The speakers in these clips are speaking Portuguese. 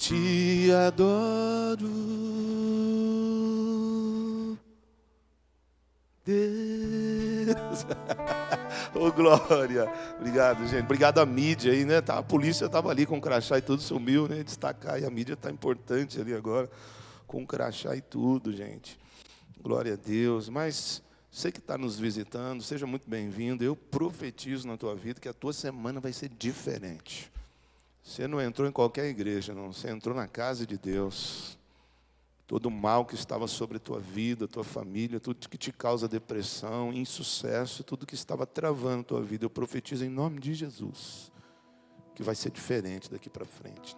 Te adoro, Deus. Ô, glória. Obrigado, gente. Obrigado à mídia aí, né? A polícia estava ali com o crachá e tudo sumiu, né? Destacar. E a mídia está importante ali agora, com o crachá e tudo, gente. Glória a Deus. Mas você que está nos visitando, seja muito bem-vindo. Eu profetizo na tua vida que a tua semana vai ser diferente. Você não entrou em qualquer igreja, não. Você entrou na casa de Deus. Todo o mal que estava sobre a tua vida, a tua família, tudo que te causa depressão, insucesso, tudo que estava travando a tua vida, eu profetizo em nome de Jesus, que vai ser diferente daqui para frente.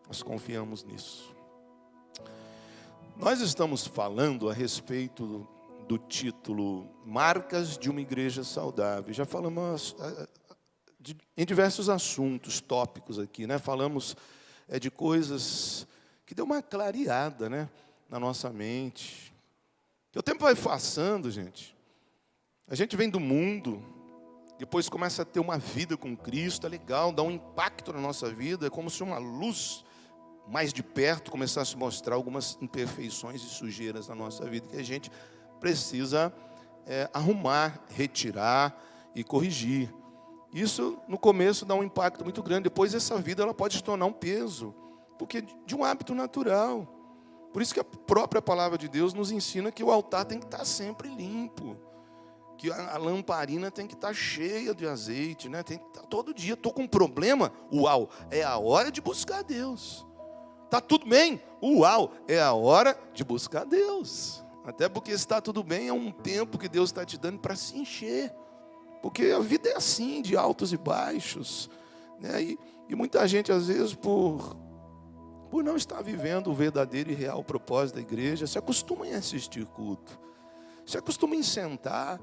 Nós confiamos nisso. Nós estamos falando a respeito do título Marcas de uma Igreja Saudável. Já falamos em diversos assuntos, tópicos aqui, né? Falamos de coisas que deu uma clareada, né, na nossa mente. Que o tempo vai passando, gente. A gente vem do mundo, depois começa a ter uma vida com Cristo, é legal, dá um impacto na nossa vida, é como se uma luz mais de perto começasse a mostrar algumas imperfeições e sujeiras na nossa vida, que a gente precisa arrumar, retirar e corrigir. Isso, no começo, dá um impacto muito grande. Depois, essa vida ela pode se tornar um peso, porque de um hábito natural. Por isso que a própria palavra de Deus nos ensina que o altar tem que estar sempre limpo, que a lamparina tem que estar cheia de azeite, né? Tem que estar todo dia. Estou com um problema? Uau, é a hora de buscar Deus. Está tudo bem? Uau, é a hora de buscar Deus. Até porque se está tudo bem, é um tempo que Deus está te dando para se encher. Porque a vida é assim, de altos e baixos, né? E muita gente, às vezes, por não estar vivendo o verdadeiro e real propósito da igreja, se acostuma em assistir culto, se acostuma em sentar.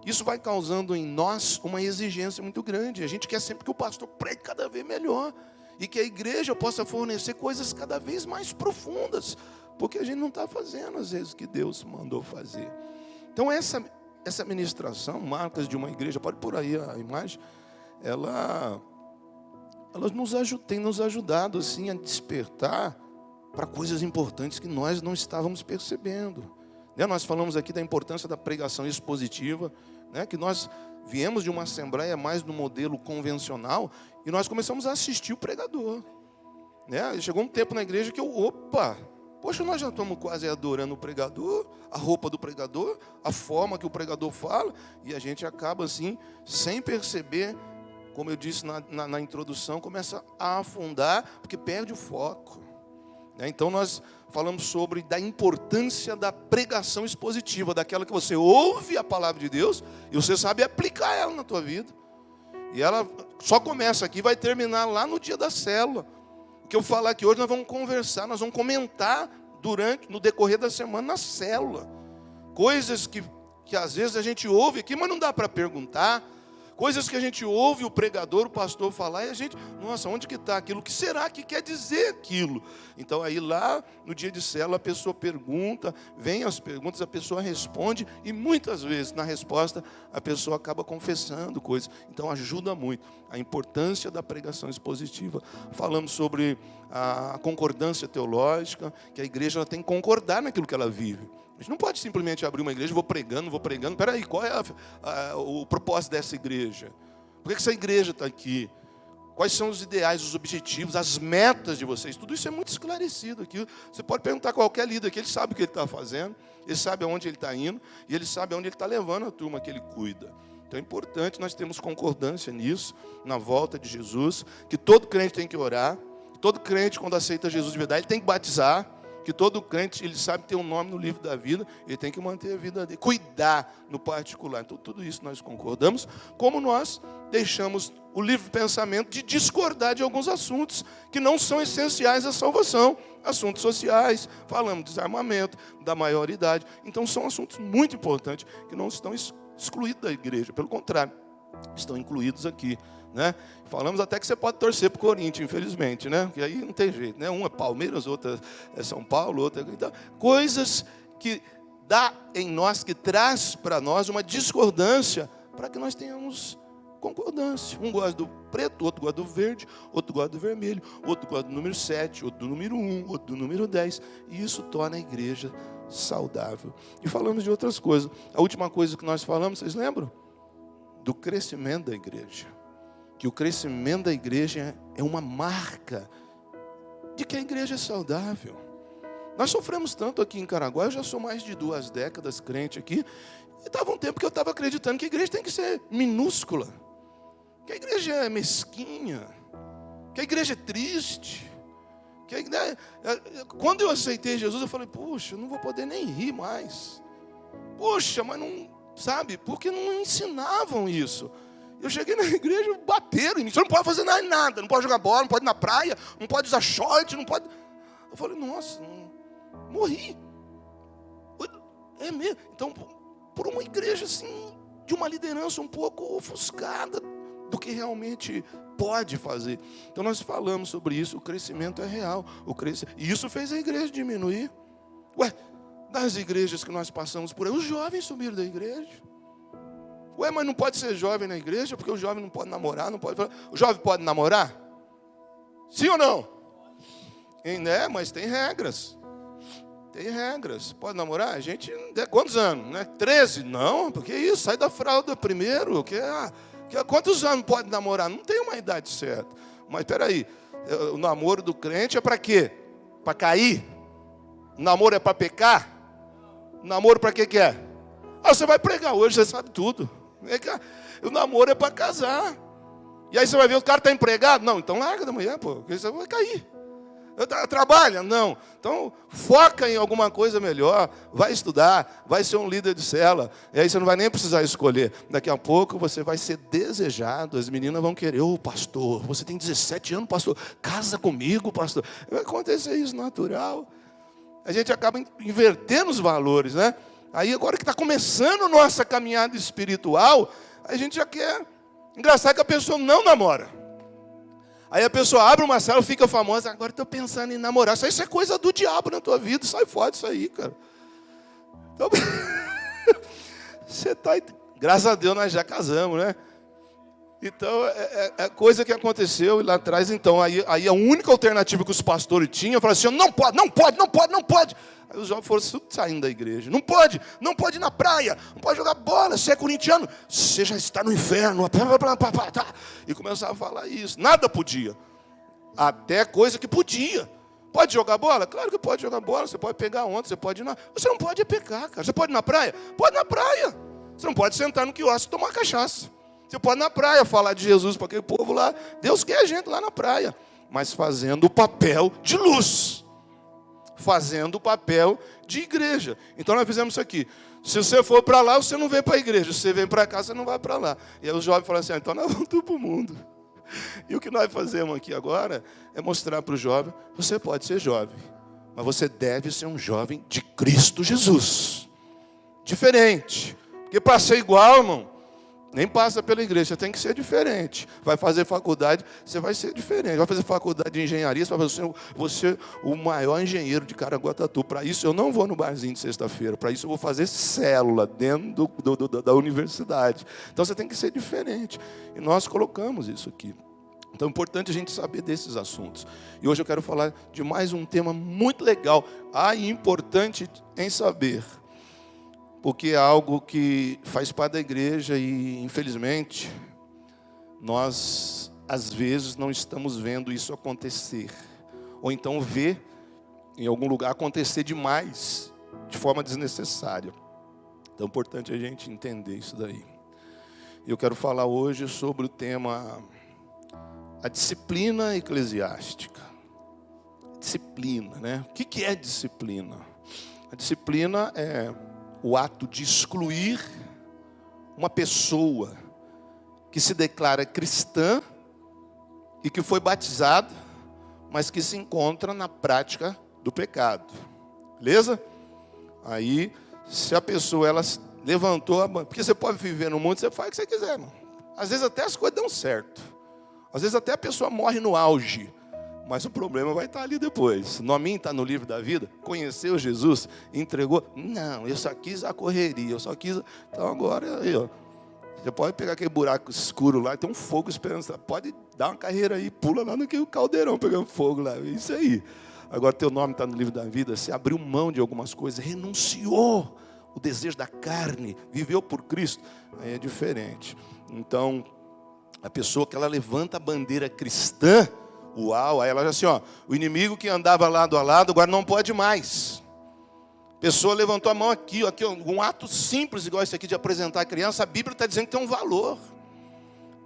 Isso vai causando em nós uma exigência muito grande. A gente quer sempre que o pastor pregue cada vez melhor e que a igreja possa fornecer coisas cada vez mais profundas, porque a gente não está fazendo, às vezes, o que Deus mandou fazer. Então, essa ministração, Marcas de uma Igreja, pode pôr aí a imagem, ela tem nos ajudado assim, a despertar para coisas importantes que nós não estávamos percebendo. Né? Nós falamos aqui da importância da pregação expositiva, né? Que nós viemos de uma assembleia mais no modelo convencional e nós começamos a assistir o pregador. Né? Chegou um tempo na igreja que poxa, nós já estamos quase adorando o pregador, a roupa do pregador, a forma que o pregador fala, e a gente acaba assim, sem perceber, como eu disse na introdução, começa a afundar, porque perde o foco. Então nós falamos sobre da importância da pregação expositiva, daquela que você ouve a palavra de Deus, e você sabe aplicar ela na tua vida. E ela só começa aqui e vai terminar lá no dia da célula. O que eu falar aqui hoje, nós vamos conversar, nós vamos comentar no decorrer da semana na célula. Coisas que às vezes a gente ouve aqui, mas não dá para perguntar. Coisas que a gente ouve o pregador, o pastor falar, e a gente, nossa, onde que está aquilo? O que será que quer dizer aquilo? Então aí lá no dia de célula a pessoa pergunta, vem as perguntas, a pessoa responde, e muitas vezes na resposta a pessoa acaba confessando coisas. Então ajuda muito a importância da pregação expositiva. Falamos sobre a concordância teológica, que a igreja ela tem que concordar naquilo que ela vive. A gente não pode simplesmente abrir uma igreja, vou pregando. Peraí, qual é o propósito dessa igreja? Por que essa igreja está aqui? Quais são os ideais, os objetivos, as metas de vocês? Tudo isso é muito esclarecido aqui. Você pode perguntar a qualquer líder aqui, ele sabe o que ele está fazendo, ele sabe aonde ele está indo, e ele sabe aonde ele está levando a turma que ele cuida. Então é importante nós termos concordância nisso, na volta de Jesus, que todo crente tem que orar, todo crente, quando aceita Jesus de verdade, ele tem que batizar, que todo crente, ele sabe ter um nome no livro da vida, ele tem que manter a vida dele, cuidar no particular. Então, tudo isso nós concordamos, como nós deixamos o livre pensamento de discordar de alguns assuntos que não são essenciais à salvação, assuntos sociais, falamos de desarmamento, da maioridade. Então, são assuntos muito importantes que não estão excluídos da igreja, pelo contrário, estão incluídos aqui. Né? Falamos até que você pode torcer para o Corinthians, infelizmente, né? Porque aí não tem jeito, né? Um é Palmeiras, outro é São Paulo, outro é... Então, coisas que dá em nós, que traz para nós uma discordância, para que nós tenhamos concordância. Um gosta do preto, outro gosta do verde, outro gosta do vermelho, outro gosta do número 7, outro do número 1, outro do número 10. E isso torna a igreja saudável. E falamos de outras coisas. A última coisa que nós falamos, vocês lembram? Do crescimento da igreja. Que o crescimento da igreja é uma marca de que a igreja é saudável. Nós sofremos tanto aqui em Caraguá, eu já sou mais de 2 décadas crente aqui, e estava um tempo que eu estava acreditando que a igreja tem que ser minúscula, que a igreja é mesquinha, que a igreja é triste. Quando eu aceitei Jesus, eu falei, puxa, eu não vou poder nem rir mais. Poxa, mas não, sabe, porque não ensinavam isso. Eu cheguei na igreja, bateram em mim. Você não pode fazer nada, não pode jogar bola, não pode ir na praia, não pode usar short, não pode... Eu falei, nossa, morri. É mesmo. Então, por uma igreja assim, de uma liderança um pouco ofuscada do que realmente pode fazer. Então nós falamos sobre isso, o crescimento é real. E isso fez a igreja diminuir. Ué, das igrejas que nós passamos por aí, os jovens subiram da igreja. Ué, mas não pode ser jovem na igreja, porque o jovem não pode namorar, não pode... O jovem pode namorar? Sim ou não? Né? Mas tem regras. Tem regras. Pode namorar? A gente... Quantos anos? Né? 13? Não, porque isso, sai da fralda primeiro. Quantos anos pode namorar? Não tem uma idade certa. Mas peraí, o namoro do crente é para quê? Para cair? O namoro é para pecar? O namoro para que é? Você vai pregar hoje, você sabe tudo. O namoro é para casar. E aí você vai ver, o cara está empregado? Não, então larga da mulher, pô, porque você vai cair. Trabalha? Não. Então foca em alguma coisa melhor. Vai estudar, vai ser um líder de cela. E aí você não vai nem precisar escolher. Daqui a pouco você vai ser desejado. As meninas vão querer, pastor, você tem 17 anos, pastor, casa comigo, pastor. Vai acontecer isso natural. A gente acaba invertendo os valores, né? Aí agora que está começando nossa caminhada espiritual, a gente já quer. Engraçado que a pessoa não namora. Aí a pessoa abre uma célula, fica famosa, agora estou pensando em namorar. Isso é coisa do diabo na tua vida, sai fora disso aí, cara. Então, você está... Graças a Deus nós já casamos, né? Então, é coisa que aconteceu lá atrás. Então, aí a única alternativa que os pastores tinham, falaram assim, não pode, não pode, não pode, não pode. Aí os jovens foram saindo da igreja. Não pode ir na praia, não pode jogar bola, você é corintiano, você já está no inferno. E começaram a falar isso. Nada podia. Até coisa que podia. Pode jogar bola? Claro que pode jogar bola. Você pode pegar onda, você pode ir na... Você não pode pecar, cara. Você pode ir na praia? Pode ir na praia. Você não pode sentar no quiosque e tomar cachaça. Você pode ir na praia falar de Jesus para aquele povo lá. Deus quer a gente lá na praia. Mas fazendo o papel de luz. Fazendo o papel de igreja. Então nós fizemos isso aqui. Se você for para lá, você não vem para a igreja. Se você vem para cá, você não vai para lá. E aí os jovens falaram assim, então nós vamos tudo para o mundo. E o que nós fazemos aqui agora é mostrar para o jovem, você pode ser jovem, mas você deve ser um jovem de Cristo Jesus. Diferente. Porque para ser igual, irmão, nem passa pela igreja, você tem que ser diferente. Vai fazer faculdade, você vai ser diferente. Vai fazer faculdade de engenharia, você vai ser o maior engenheiro de Caraguatatuba. Para isso eu não vou no barzinho de sexta-feira. Para isso eu vou fazer célula dentro da universidade. Então você tem que ser diferente. E nós colocamos isso aqui. Então é importante a gente saber desses assuntos. E hoje eu quero falar de mais um tema muito legal. E importante em saber. Porque é algo que faz parte da igreja e, infelizmente, nós, às vezes, não estamos vendo isso acontecer. Ou então vê, em algum lugar, acontecer demais, de forma desnecessária. Então é importante a gente entender isso daí. Eu quero falar hoje sobre o tema, a disciplina eclesiástica. Disciplina, né? O que é disciplina? A disciplina é o ato de excluir uma pessoa que se declara cristã e que foi batizada, mas que se encontra na prática do pecado. Beleza? Aí, se a pessoa ela levantou a mão, porque você pode viver no mundo, você faz o que você quiser, irmão. Às vezes até as coisas dão certo. Às vezes até a pessoa morre no auge. Mas o problema vai estar ali depois. O nominho está no livro da vida. Conheceu Jesus, entregou. Não, eu só quis a correria, eu só quis... Então agora, aí, ó, Você pode pegar aquele buraco escuro lá, tem um fogo esperando. Você pode dar uma carreira aí, pula lá naquele caldeirão pegando fogo lá. Isso aí. Agora teu nome está no livro da vida, você abriu mão de algumas coisas, renunciou o desejo da carne, viveu por Cristo, aí é diferente. Então, a pessoa que ela levanta a bandeira cristã, uau, aí ela já assim, ó, o inimigo que andava lado a lado, agora não pode mais. A pessoa levantou a mão aqui, ó, um ato simples igual esse aqui de apresentar a criança, a Bíblia está dizendo que tem um valor.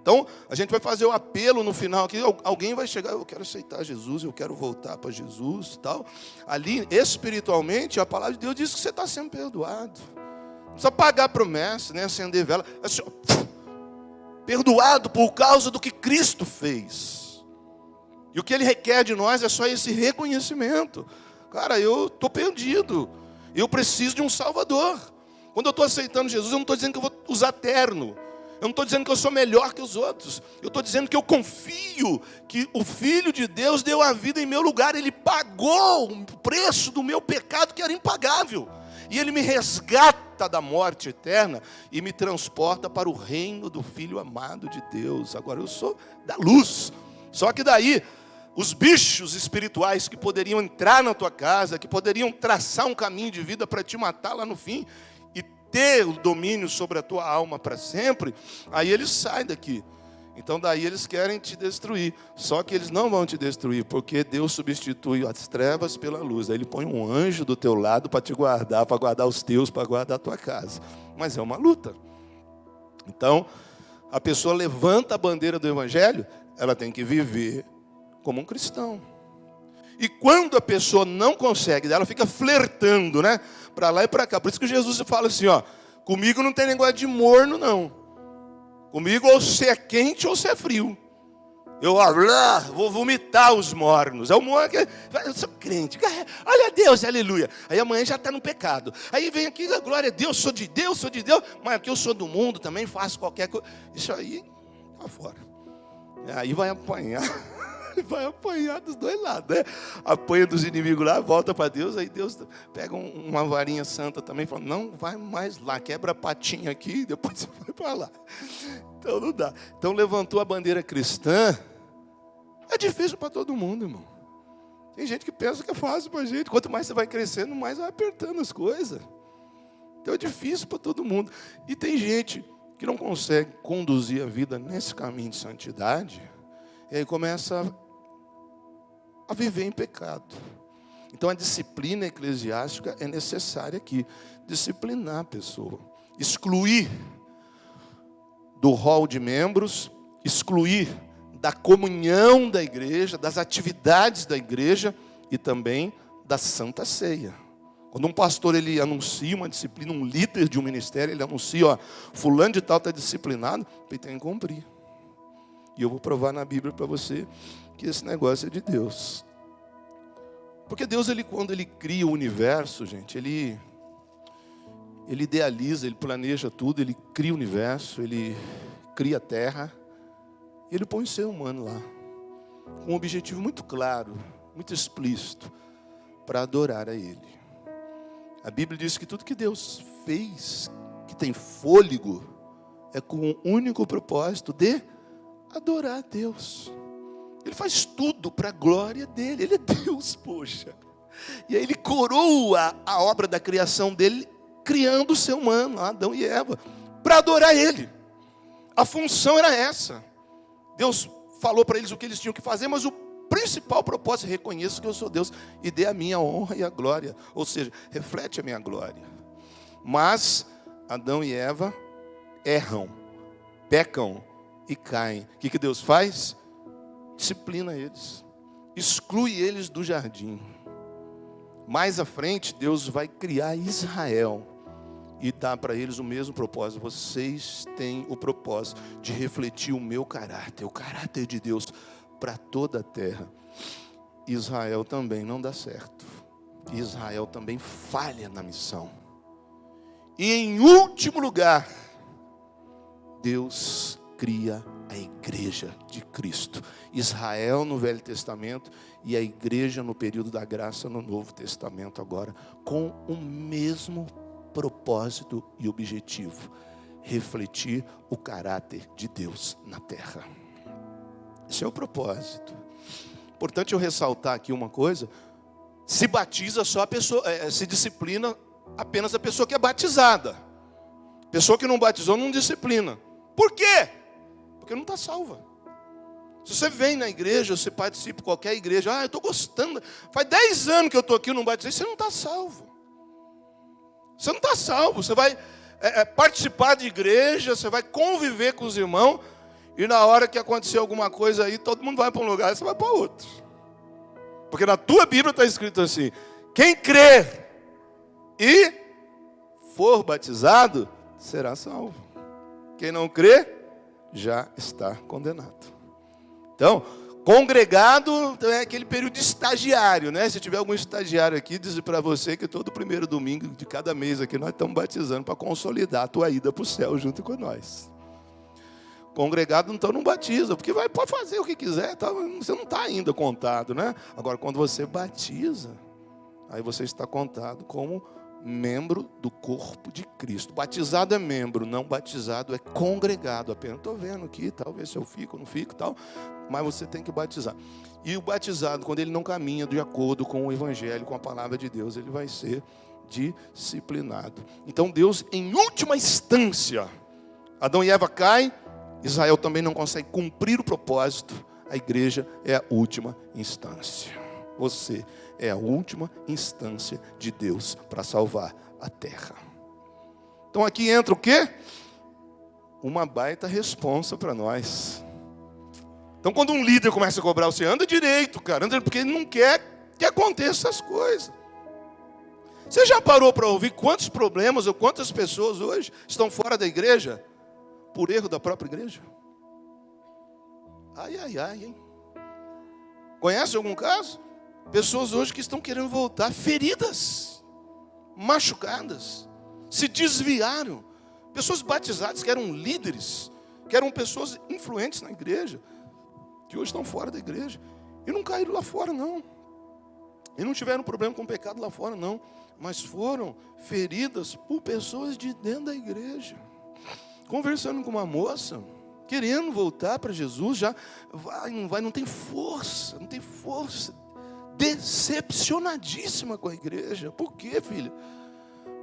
Então, a gente vai fazer o apelo no final aqui, alguém vai chegar, eu quero aceitar Jesus, eu quero voltar para Jesus, tal. Ali, espiritualmente, a palavra de Deus diz que você está sendo perdoado. Não precisa pagar a promessa, nem acender vela. Assim, perdoado por causa do que Cristo fez. E o que Ele requer de nós é só esse reconhecimento. Cara, eu estou perdido. Eu preciso de um Salvador. Quando eu estou aceitando Jesus, eu não estou dizendo que eu vou usar terno. Eu não estou dizendo que eu sou melhor que os outros. Eu estou dizendo que eu confio que o Filho de Deus deu a vida em meu lugar. Ele pagou o preço do meu pecado que era impagável. E Ele me resgata da morte eterna e me transporta para o reino do Filho amado de Deus. Agora eu sou da luz. Só que daí, os bichos espirituais que poderiam entrar na tua casa, que poderiam traçar um caminho de vida para te matar lá no fim, ter o domínio sobre a tua alma para sempre, aí eles saem daqui. Então daí eles querem te destruir. Só que eles não vão te destruir, porque Deus substitui as trevas pela luz. Aí Ele põe um anjo do teu lado para te guardar, para guardar os teus, para guardar a tua casa. Mas é uma luta. Então, a pessoa levanta a bandeira do Evangelho, ela tem que viver como um cristão. E quando a pessoa não consegue, ela fica flertando, né? Para lá e para cá. Por isso que Jesus fala assim, ó, comigo não tem negócio de morno, não. Comigo ou você é quente ou você é frio. Eu vou vomitar os mornos. É o morno que eu sou crente. Olha a Deus, aleluia. Aí amanhã já está no pecado. Aí vem aqui, glória a Deus, sou de Deus, mas aqui eu sou do mundo também, faço qualquer coisa. Isso aí, tá fora. Aí vai apanhar. Vai apanhar dos dois lados, né? Apanha dos inimigos lá, volta para Deus, aí Deus pega uma varinha santa também e fala, não vai mais lá, quebra a patinha aqui e depois você vai para lá. Então não dá. Então levantou a bandeira cristã, é difícil para todo mundo, irmão. Tem gente que pensa que é fácil para a gente, quanto mais você vai crescendo, mais vai apertando as coisas. Então é difícil para todo mundo. E tem gente que não consegue conduzir a vida nesse caminho de santidade, e aí começa a viver em pecado. Então a disciplina eclesiástica é necessária aqui. Disciplinar a pessoa. Excluir do rol de membros, excluir da comunhão da igreja, das atividades da igreja e também da Santa Ceia. Quando um pastor ele anuncia uma disciplina, um líder de um ministério, ele anuncia, ó, fulano de tal está disciplinado, ele tem que cumprir. E eu vou provar na Bíblia para você que esse negócio é de Deus. Porque Deus, quando Ele cria o universo, gente, Ele idealiza, Ele planeja tudo, Ele cria o universo, Ele cria a terra, e Ele põe o ser humano lá, com um objetivo muito claro, muito explícito, para adorar a Ele. A Bíblia diz que tudo que Deus fez, que tem fôlego, é com o único propósito de adorar a Deus. Ele faz tudo para a glória dele. Ele é Deus, poxa. E aí ele coroa a obra da criação dele, criando o ser humano, Adão e Eva, para adorar ele. A função era essa. Deus falou para eles o que eles tinham que fazer, mas o principal propósito é: reconheça que eu sou Deus e dê a minha honra e a glória. Ou seja, reflete a minha glória. Mas Adão e Eva erram, pecam e caem. O que Deus faz? Disciplina eles, exclui eles do jardim. Mais à frente, Deus vai criar Israel e dá para eles o mesmo propósito. Vocês têm o propósito de refletir o meu caráter, o caráter de Deus para toda a terra. Israel também não dá certo. Israel também falha na missão. E em último lugar, Deus cria a igreja de Cristo. Israel no Velho Testamento e a igreja no período da graça no Novo Testamento agora, com o mesmo propósito e objetivo: refletir o caráter de Deus na terra. Esse é o propósito. Importante eu ressaltar aqui uma coisa: se batiza só a pessoa, se disciplina apenas a pessoa que é batizada. Pessoa que não batizou não disciplina. Por quê? Porque não está salva. Se você vem na igreja, você participa de qualquer igreja, eu estou gostando, faz 10 anos que eu estou aqui, eu não batizei, você não está salvo. Você não está salvo. Você vai participar de igreja, você vai conviver com os irmãos, e na hora que acontecer alguma coisa aí, todo mundo vai para um lugar e você vai para outro. Porque na tua Bíblia está escrito assim: quem crer e for batizado, será salvo. Quem não crê, já está condenado. Então, congregado é aquele período de estagiário, né? Se tiver algum estagiário aqui, diz para você que todo primeiro domingo de cada mês aqui nós estamos batizando para consolidar a tua ida para o céu junto com nós. Congregado então não batiza, porque pode fazer o que quiser, tá? Você não está ainda contado, né? Agora, quando você batiza, aí você está contado como membro do corpo de Cristo. Batizado é membro, não batizado é congregado apenas. Estou vendo aqui, talvez se eu fico, não fico, tal, mas você tem que batizar. E o batizado, quando ele não caminha de acordo com o Evangelho, com a palavra de Deus, ele vai ser disciplinado. Então Deus, em última instância, Adão e Eva caem, Israel também não consegue cumprir o propósito, a igreja é a última instância. Você é a última instância de Deus para salvar a terra. Então aqui entra o quê? Uma baita responsa para nós. Então quando um líder começa a cobrar, você anda direito, cara, anda, porque ele não quer que aconteça essas coisas. Você já parou para ouvir quantos problemas ou quantas pessoas hoje estão fora da igreja por erro da própria igreja? Ai, ai, ai, hein? Conhece algum caso? Pessoas hoje que estão querendo voltar feridas, machucadas, se desviaram. Pessoas batizadas que eram líderes, que eram pessoas influentes na igreja, que hoje estão fora da igreja. E não caíram lá fora, não. E não tiveram problema com o pecado lá fora, não. Mas foram feridas por pessoas de dentro da igreja. Conversando com uma moça, querendo voltar para Jesus, já não tem força, não tem força. Decepcionadíssima com a igreja. Por quê, filha?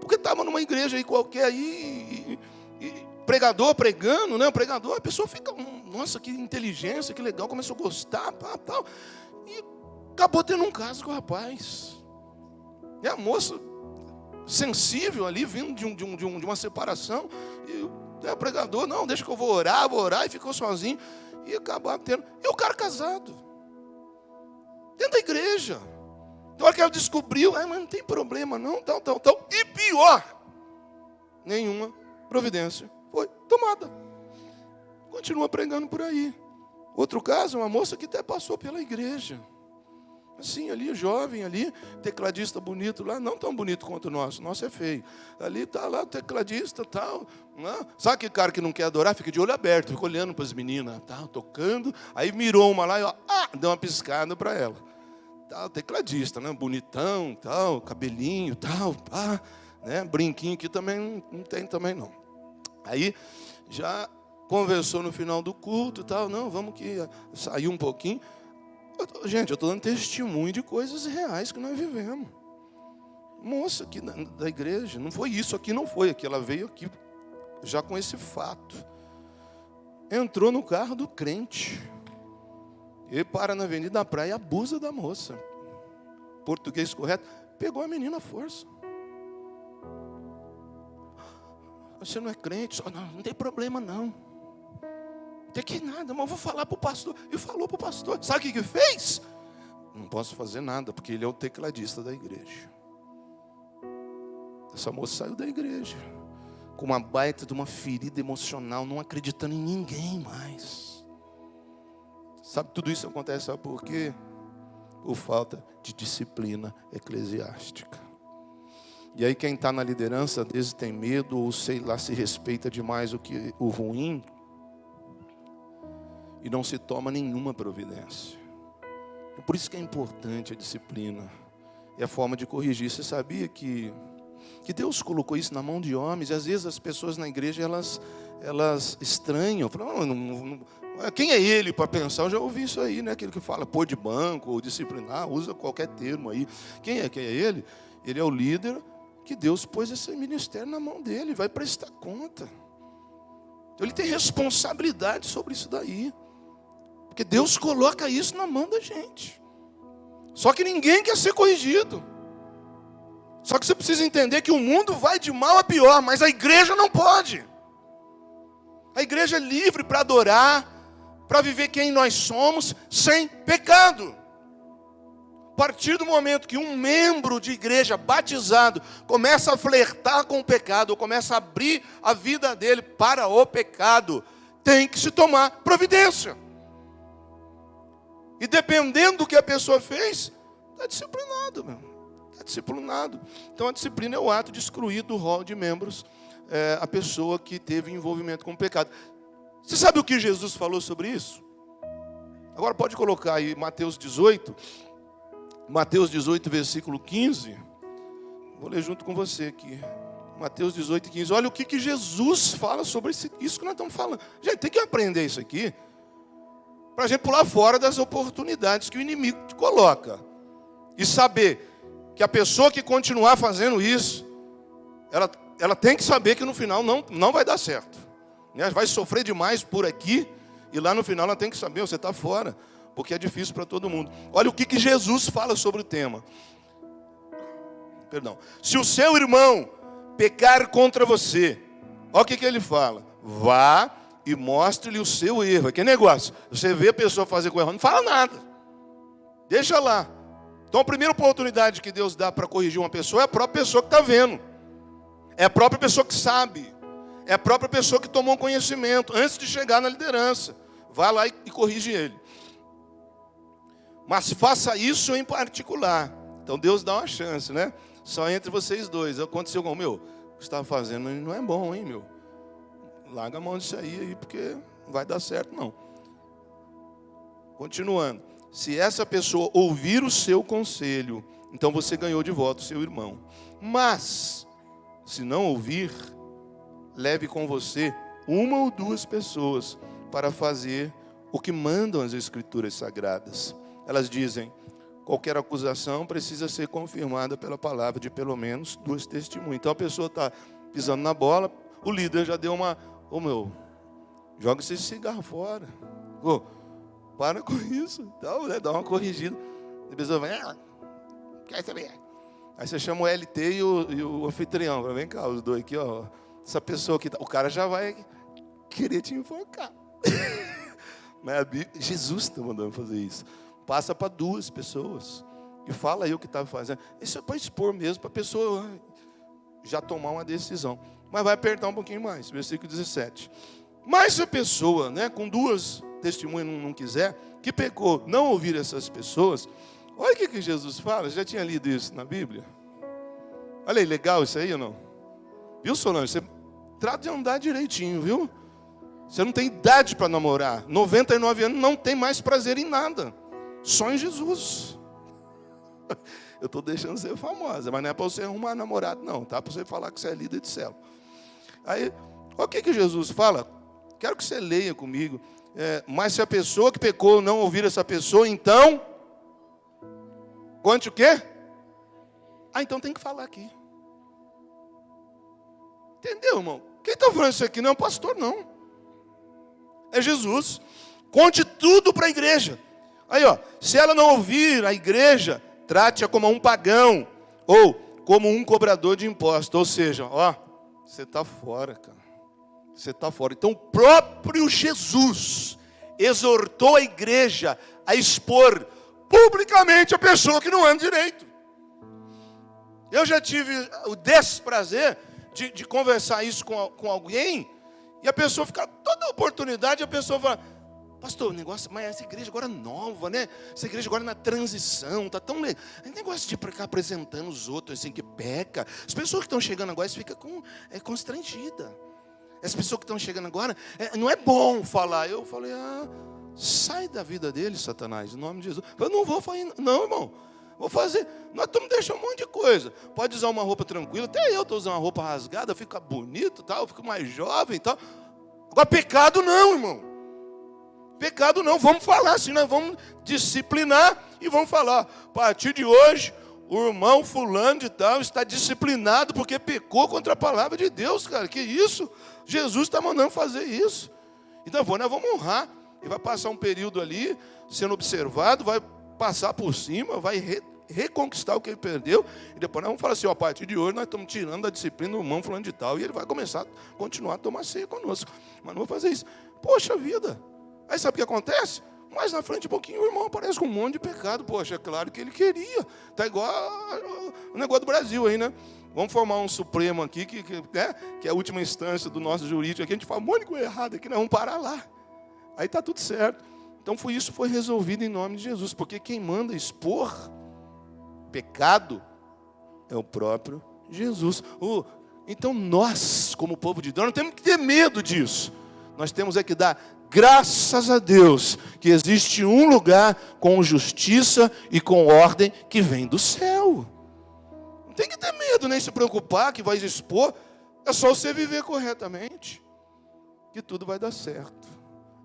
Porque estava numa igreja aí qualquer aí, e pregador pregando, né? O pregador, a pessoa fica, nossa, que inteligência, que legal, começou a gostar, tal. E acabou tendo um caso com o rapaz. E a moça, sensível ali, vindo de uma separação, e o pregador, não, deixa que eu vou orar, e ficou sozinho, e acabou tendo. E o cara casado, dentro da igreja. Na hora que ela descobriu, mas não tem problema não, tal. E pior, nenhuma providência foi tomada. Continua pregando por aí. Outro caso, uma moça que até passou pela igreja. Assim, ali, jovem ali, tecladista bonito lá, não tão bonito quanto o nosso é feio. Ali está lá o tecladista, tal. Né? Sabe aquele cara que não quer adorar? Fica de olho aberto, fica olhando para as meninas, tal, tocando. Aí mirou uma lá e deu uma piscada para ela. Tal, tecladista, né? Bonitão, tal, cabelinho, tal, pá, né? Brinquinho aqui também não tem também não. Aí já conversou no final do culto, tal, não, vamos que saiu um pouquinho. Gente, eu estou dando testemunho de coisas reais que nós vivemos. Moça aqui da igreja, não foi isso aqui, não foi aqui. Ela veio aqui já com esse fato. Entrou no carro do crente. Ele para na Avenida da Praia e abusa da moça. Português correto. Pegou a menina à força. Você não é crente? Não tem problema não. Tem que nada, mas eu vou falar para o pastor. E falou para o pastor. Sabe o que fez? Não posso fazer nada, porque ele é o tecladista da igreja. Essa moça saiu da igreja com uma baita de uma ferida emocional, não acreditando em ninguém mais. Sabe, tudo isso acontece, sabe por quê? Por falta de disciplina eclesiástica. E aí quem está na liderança, às vezes tem medo, ou sei lá, se respeita demais o ruim, e não se toma nenhuma providência. E por isso que é importante a disciplina. É a forma de corrigir. Você sabia que que Deus colocou isso na mão de homens, e às vezes as pessoas na igreja, elas estranham, falam, quem é ele para pensar? Eu já ouvi isso aí, né? Aquele que fala pôr de banco, ou disciplinar, usa qualquer termo aí. Quem é ele? Ele é o líder que Deus pôs esse ministério na mão dele, vai prestar conta. Então ele tem responsabilidade sobre isso daí, porque Deus coloca isso na mão da gente. Só que ninguém quer ser corrigido. Só que você precisa entender que o mundo vai de mal a pior, mas a igreja não pode. A igreja é livre para adorar, para viver quem nós somos, sem pecado. A partir do momento que um membro de igreja batizado começa a flertar com o pecado, ou começa a abrir a vida dele para o pecado, tem que se tomar providência. E dependendo do que a pessoa fez, está disciplinado, meu. Está disciplinado. Então a disciplina é o ato de excluir do rol de membros a pessoa que teve envolvimento com o pecado. Você sabe o que Jesus falou sobre isso? Agora pode colocar aí Mateus 18. Mateus 18, versículo 15. Vou ler junto com você aqui. Mateus 18, 15. Olha o que Jesus fala sobre isso que nós estamos falando. Gente, tem que aprender isso aqui, para a gente pular fora das oportunidades que o inimigo te coloca. E saber que a pessoa que continuar fazendo isso, ela tem que saber que no final não vai dar certo. Vai sofrer demais por aqui, e lá no final ela tem que saber, você está fora, porque é difícil para todo mundo. Olha o que Jesus fala sobre o tema. Perdão. Se o seu irmão pecar contra você, olha o que ele fala. Vá e mostre-lhe o seu erro. Que negócio? Você vê a pessoa fazer com erro, não fala nada. Deixa lá. Então a primeira oportunidade que Deus dá para corrigir uma pessoa é a própria pessoa que está vendo. É a própria pessoa que sabe. É a própria pessoa que tomou conhecimento antes de chegar na liderança. Vá lá e corrige ele. Mas faça isso em particular. Então Deus dá uma chance, né? Só entre vocês dois. Aconteceu com o meu. O que você estava fazendo não é bom, hein, meu? Larga a mão disso aí, porque não vai dar certo, não. Continuando. Se essa pessoa ouvir o seu conselho, então você ganhou de volta o seu irmão. Mas, se não ouvir, leve com você uma ou duas pessoas para fazer o que mandam as Escrituras Sagradas. Elas dizem, qualquer acusação precisa ser confirmada pela palavra de pelo menos duas testemunhas. Então a pessoa está pisando na bola, o líder já deu uma... joga esse cigarro fora. Para com isso. Então, dá uma corrigida. A pessoa vai, quer saber? Aí você chama o LT e o anfitrião. Vem cá, os dois aqui, ó. Essa pessoa aqui, o cara já vai querer te enforcar. Mas Jesus está mandando fazer isso. Passa para duas pessoas. E fala aí o que está fazendo. Isso é para expor mesmo, para a pessoa já tomar uma decisão. Mas vai apertar um pouquinho mais. Versículo 17. Mas se a pessoa, né, com duas testemunhas não quiser, que pecou, não ouvir essas pessoas, olha o que Jesus fala. Já tinha lido isso na Bíblia? Olha aí, legal isso aí ou não? Viu, Solange? Você trata de andar direitinho, viu? Você não tem idade para namorar. 99 anos não tem mais prazer em nada. Só em Jesus. Eu estou deixando você famosa, mas não é para você arrumar namorado, não. Tá? Para você falar que você é líder de célula. Aí, olha o que Jesus fala. Quero que você leia comigo. Mas se a pessoa que pecou não ouvir essa pessoa, então... Conte o quê? Então tem que falar aqui. Entendeu, irmão? Quem está falando isso aqui não é o pastor, não. É Jesus. Conte tudo para a igreja. Aí, ó, se ela não ouvir a igreja, trate-a como um pagão ou como um cobrador de impostos. Ou seja, ó, você está fora, cara. Você está fora. Então, o próprio Jesus exortou a igreja a expor publicamente a pessoa que não anda direito. Eu já tive o desprazer de conversar isso com alguém, e a pessoa fica, toda oportunidade, a pessoa fala, pastor, o negócio, mas essa igreja agora é nova, né? Essa igreja agora é na transição, tá tão legal. Esse negócio de ficar apresentando os outros assim que peca. As pessoas que estão chegando agora, ficam constrangidas. As pessoas que estão chegando agora, não é bom falar. Eu falei, sai da vida dele, Satanás, em nome de Jesus. Eu não vou falar, não, irmão. Vou fazer. Nós estamos deixando um monte de coisa. Pode usar uma roupa tranquila. Até eu estou usando uma roupa rasgada, fica bonito, tal, fico mais jovem e tal. Agora, pecado não, irmão. Pecado não. Vamos falar assim, nós vamos disciplinar e vamos falar. A partir de hoje, o irmão fulano de tal está disciplinado porque pecou contra a palavra de Deus, cara. Que isso? Jesus está mandando fazer isso. Então, nós vamos honrar. E vai passar um período ali, sendo observado, vai passar por cima, vai reconquistar o que ele perdeu. E depois nós vamos falar assim, ó, a partir de hoje nós estamos tirando a disciplina do irmão fulano de tal. E ele vai começar a continuar a tomar ceia conosco. Mas não vou fazer isso. Poxa vida. Aí sabe o que acontece? Mais na frente um pouquinho o irmão aparece com um monte de pecado. Poxa, é claro que ele queria. Está igual o negócio do Brasil aí, né? Vamos formar um Supremo aqui, que é a última instância do nosso jurídico aqui. A gente fala um monte de coisa errada aqui, nós vamos parar lá. Aí está tudo certo. Então isso foi resolvido em nome de Jesus. Porque quem manda expor pecado é o próprio Jesus. Então nós, como povo de Deus, não temos que ter medo disso. Nós temos que dar graças a Deus que existe um lugar com justiça e com ordem que vem do céu. Não tem que ter medo, nem se preocupar que vai expor. É só você viver corretamente, que tudo vai dar certo.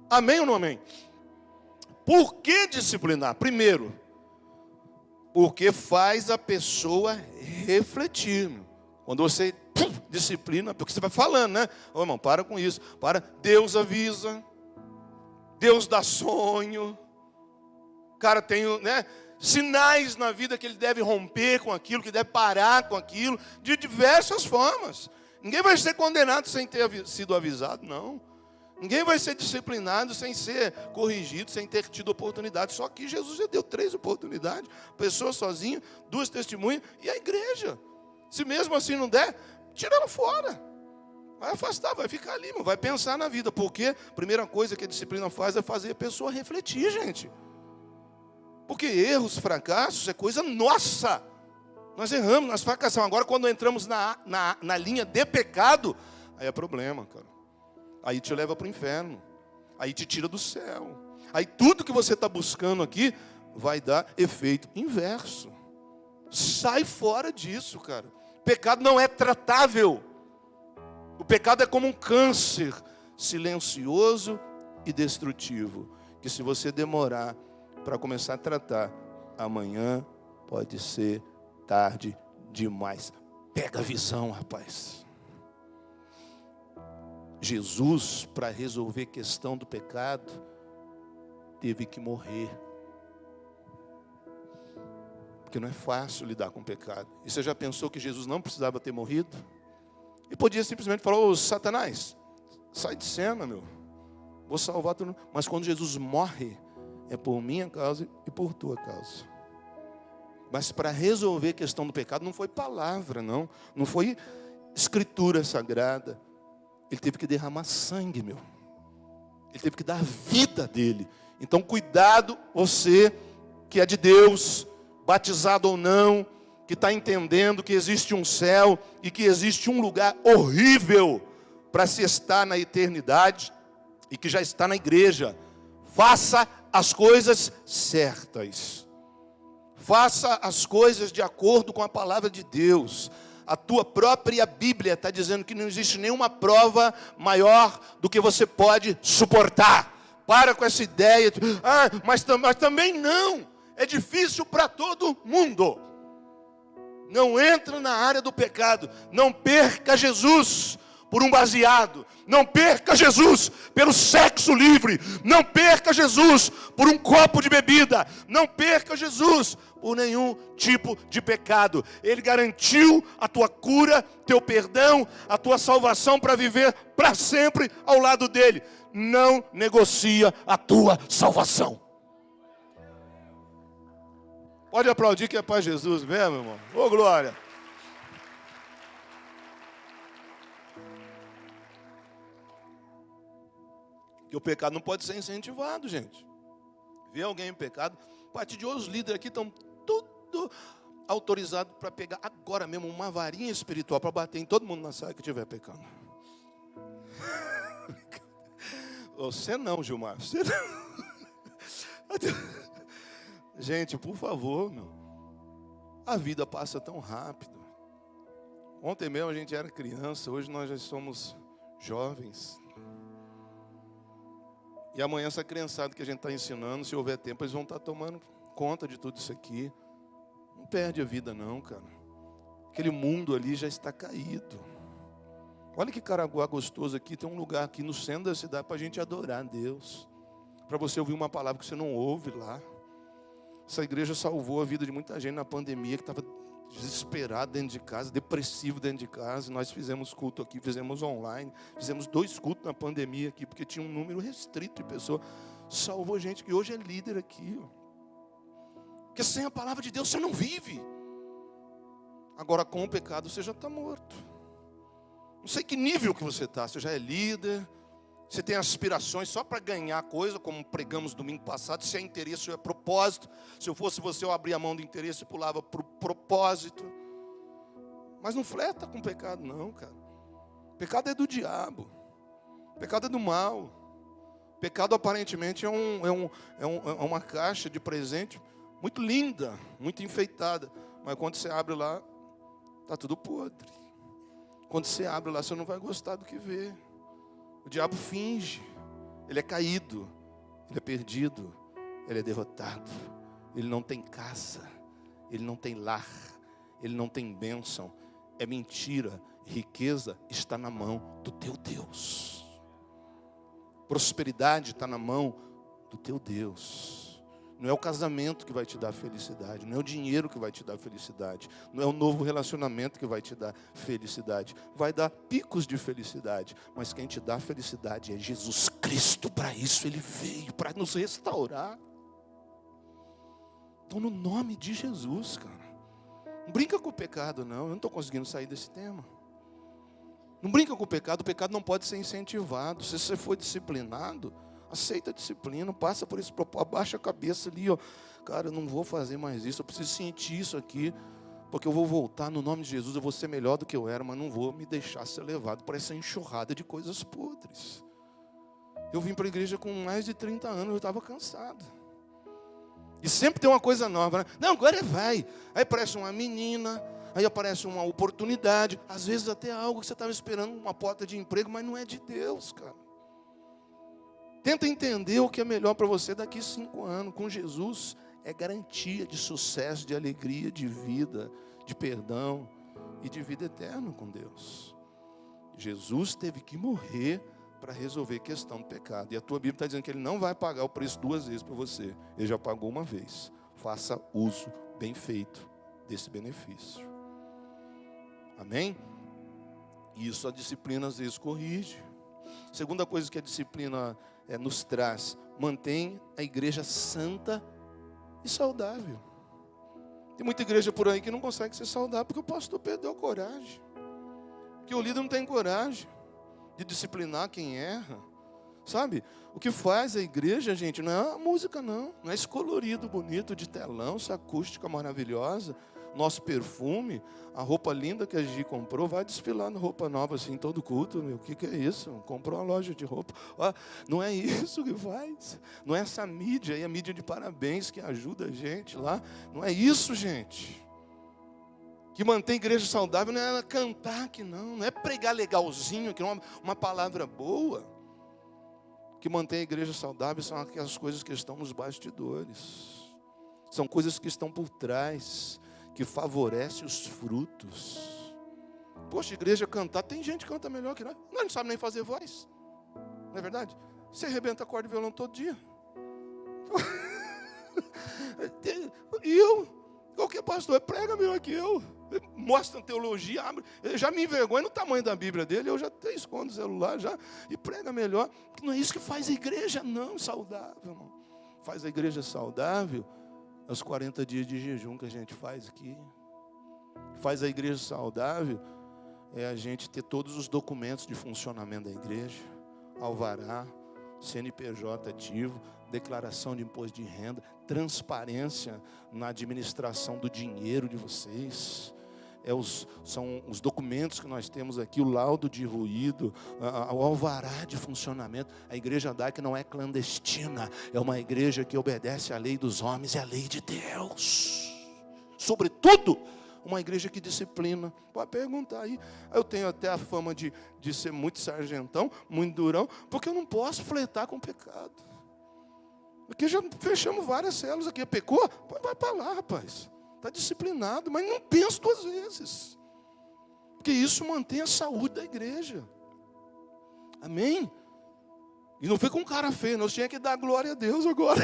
Amém ou não amém? Por que disciplinar? Primeiro, porque faz a pessoa refletir. Quando você disciplina, porque você vai falando, né? Ô irmão, para com isso. Para. Deus avisa. Deus dá sonho. O cara tem, né, sinais na vida que ele deve romper com aquilo, que deve parar com aquilo, de diversas formas. Ninguém vai ser condenado sem ter sido avisado, não. Ninguém vai ser disciplinado sem ser corrigido, sem ter tido oportunidade. Só que Jesus já deu 3 oportunidades. Pessoa sozinha, 2 testemunhas e a igreja. Se mesmo assim não der, tira ela fora. Vai afastar, vai ficar ali, vai pensar na vida. Porque a primeira coisa que a disciplina faz é fazer a pessoa refletir, gente. Porque erros, fracassos é coisa nossa. Nós erramos, nós fracassamos. Agora quando entramos na linha de pecado, aí é problema, cara. Aí te leva para o inferno. Aí te tira do céu. Aí tudo que você está buscando aqui vai dar efeito inverso. Sai fora disso, cara. O pecado não é tratável. O pecado é como um câncer silencioso e destrutivo. Que se você demorar para começar a tratar, amanhã pode ser tarde demais. Pega a visão, rapaz. Jesus, para resolver a questão do pecado, teve que morrer. Porque não é fácil lidar com o pecado. E você já pensou que Jesus não precisava ter morrido? E podia simplesmente falar, ô Satanás, sai de cena, meu. Vou salvar todo mundo. Mas quando Jesus morre, é por minha causa e por tua causa. Mas para resolver a questão do pecado, não foi palavra, não. Não foi escritura sagrada. Ele teve que derramar sangue, meu. Ele teve que dar a vida dele. Então, cuidado, você que é de Deus, batizado ou não, que está entendendo que existe um céu e que existe um lugar horrível para se estar na eternidade e que já está na igreja. Faça as coisas certas. Faça as coisas de acordo com a palavra de Deus. A tua própria Bíblia está dizendo que não existe nenhuma prova maior do que você pode suportar. Para com essa ideia. Mas também não. É difícil para todo mundo. Não entra na área do pecado. Não perca Jesus por um baseado. Não perca Jesus pelo sexo livre. Não perca Jesus por um copo de bebida. Não perca Jesus por nenhum tipo de pecado. Ele garantiu a tua cura, teu perdão, a tua salvação para viver para sempre ao lado dele. Não negocia a tua salvação. Pode aplaudir que é para Jesus mesmo, irmão. Ô, glória. Que o pecado não pode ser incentivado, gente. Vê alguém em pecado. A partir de hoje, os líderes aqui estão tudo autorizados para pegar agora mesmo uma varinha espiritual para bater em todo mundo na sala que estiver pecando. Você não, Gilmar. Você não. Gente, por favor, meu. A vida passa tão rápido. Ontem mesmo a gente era criança, hoje nós já somos jovens. E amanhã essa criançada que a gente está ensinando, se houver tempo, eles vão estar tomando conta de tudo isso aqui. Não perde a vida não, cara. Aquele mundo ali já está caído. Olha que Caraguá gostoso aqui, tem um lugar aqui no centro da cidade para a gente adorar a Deus. Para você ouvir uma palavra que você não ouve lá. Essa igreja salvou a vida de muita gente na pandemia, que estava desesperado dentro de casa, depressivo dentro de casa. Nós fizemos culto aqui, fizemos online, fizemos 2 cultos na pandemia aqui, porque tinha um número restrito de pessoas. Salvou gente que hoje é líder aqui. Porque sem a palavra de Deus você não vive. Agora com o pecado você já está morto. Não sei que nível que você está, você já é líder, você tem aspirações só para ganhar coisa, como pregamos domingo passado, se é interesse ou é propósito. Se eu fosse você, eu abria a mão do interesse e pulava para o propósito. Mas não fleta com pecado não, cara. Pecado é do diabo. Pecado é do mal. Pecado aparentemente é uma caixa de presente muito linda, muito enfeitada. Mas quando você abre lá, está tudo podre. Quando você abre lá, você não vai gostar do que vê. O diabo finge. Ele é caído. Ele é perdido. Ele é derrotado. Ele não tem casa. Ele não tem lar. Ele não tem bênção. É mentira. Riqueza está na mão do teu Deus. Prosperidade está na mão do teu Deus. Não é o casamento que vai te dar felicidade. Não é o dinheiro que vai te dar felicidade. Não é o novo relacionamento que vai te dar felicidade. Vai dar picos de felicidade. Mas quem te dá felicidade é Jesus Cristo. Para isso Ele veio, para nos restaurar. Então no nome de Jesus, cara. Não brinca com o pecado não. Eu não estou conseguindo sair desse tema. Não brinca com o pecado não pode ser incentivado. Se você for disciplinado, aceita a disciplina, passa por isso, abaixa a cabeça ali, ó. Cara, eu não vou fazer mais isso, eu preciso sentir isso aqui, porque eu vou voltar no nome de Jesus, eu vou ser melhor do que eu era, mas não vou me deixar ser levado por essa enxurrada de coisas podres. Eu vim para a igreja com mais de 30 anos, eu estava cansado. E sempre tem uma coisa nova, né? Não, agora vai. Aí aparece uma menina, aí aparece uma oportunidade, às vezes até algo que você estava esperando, uma porta de emprego, mas não é de Deus, cara. Tenta entender o que é melhor para você daqui 5 anos. Com Jesus é garantia de sucesso, de alegria, de vida, de perdão e de vida eterna com Deus. Jesus teve que morrer para resolver a questão do pecado. E a tua Bíblia está dizendo que Ele não vai pagar o preço 2 vezes para você. Ele já pagou uma vez. Faça uso bem feito desse benefício. Amém? E isso a disciplina às vezes corrige. Segunda coisa que a disciplina nos traz, mantém a igreja santa e saudável. Tem muita igreja por aí que não consegue ser saudável porque o pastor perdeu a coragem. Porque o líder não tem coragem de disciplinar quem erra. Sabe? O que faz a igreja, gente, não é a música não. Não é esse colorido bonito de telão, essa acústica maravilhosa. Nosso perfume, a roupa linda que a Gi comprou, vai desfilando roupa nova assim, todo culto, meu, o que é isso? Comprou uma loja de roupa. Ó, não é isso que faz, não é essa mídia aí, a mídia de parabéns que ajuda a gente lá, não é isso, gente. Que mantém a igreja saudável não é ela cantar aqui não é pregar legalzinho, que não é uma palavra boa. O que mantém a igreja saudável são aquelas coisas que estão nos bastidores, são coisas que estão por trás, que favorece os frutos. Poxa, igreja cantar, tem gente que canta melhor que nós. Nós não sabemos nem fazer voz. Não é verdade? Você arrebenta a corda de violão todo dia. E eu, qualquer pastor, prega melhor que eu. Mostra teologia, abre. Eu já me envergonho no tamanho da Bíblia dele, eu já até escondo o celular já e prega melhor. Porque não é isso que faz a igreja não saudável, irmão. Faz a igreja saudável os 40 dias de jejum que a gente faz aqui. Faz a igreja saudável é a gente ter todos os documentos de funcionamento da igreja. Alvará, CNPJ ativo, declaração de imposto de renda, transparência na administração do dinheiro de vocês. São os documentos que nós temos aqui, o laudo de ruído, o alvará de funcionamento. A igreja judaica não é clandestina, é uma igreja que obedece à lei dos homens e à lei de Deus. sobretudo, uma igreja que disciplina. Pode perguntar aí. Eu tenho até a fama de ser muito sargentão, muito durão, porque eu não posso flertar com o pecado. Porque já fechamos várias células aqui. Pecou? Vai para lá, rapaz. Está disciplinado, mas não pensa duas vezes. Porque isso mantém a saúde da igreja. Amém? E não foi com cara feio, nós tínhamos que dar glória a Deus agora.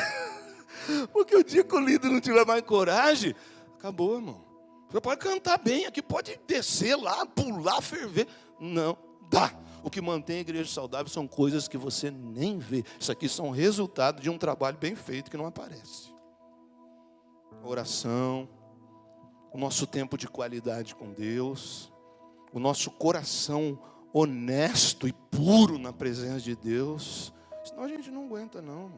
Porque o dia que o líder não tiver mais coragem, acabou, irmão. Você pode cantar bem, aqui pode descer lá, pular, ferver. Não, dá. O que mantém a igreja saudável são coisas que você nem vê. Isso aqui são resultado de um trabalho bem feito que não aparece. Oração, o nosso tempo de qualidade com Deus, o nosso coração honesto e puro na presença de Deus. Senão a gente não aguenta, não.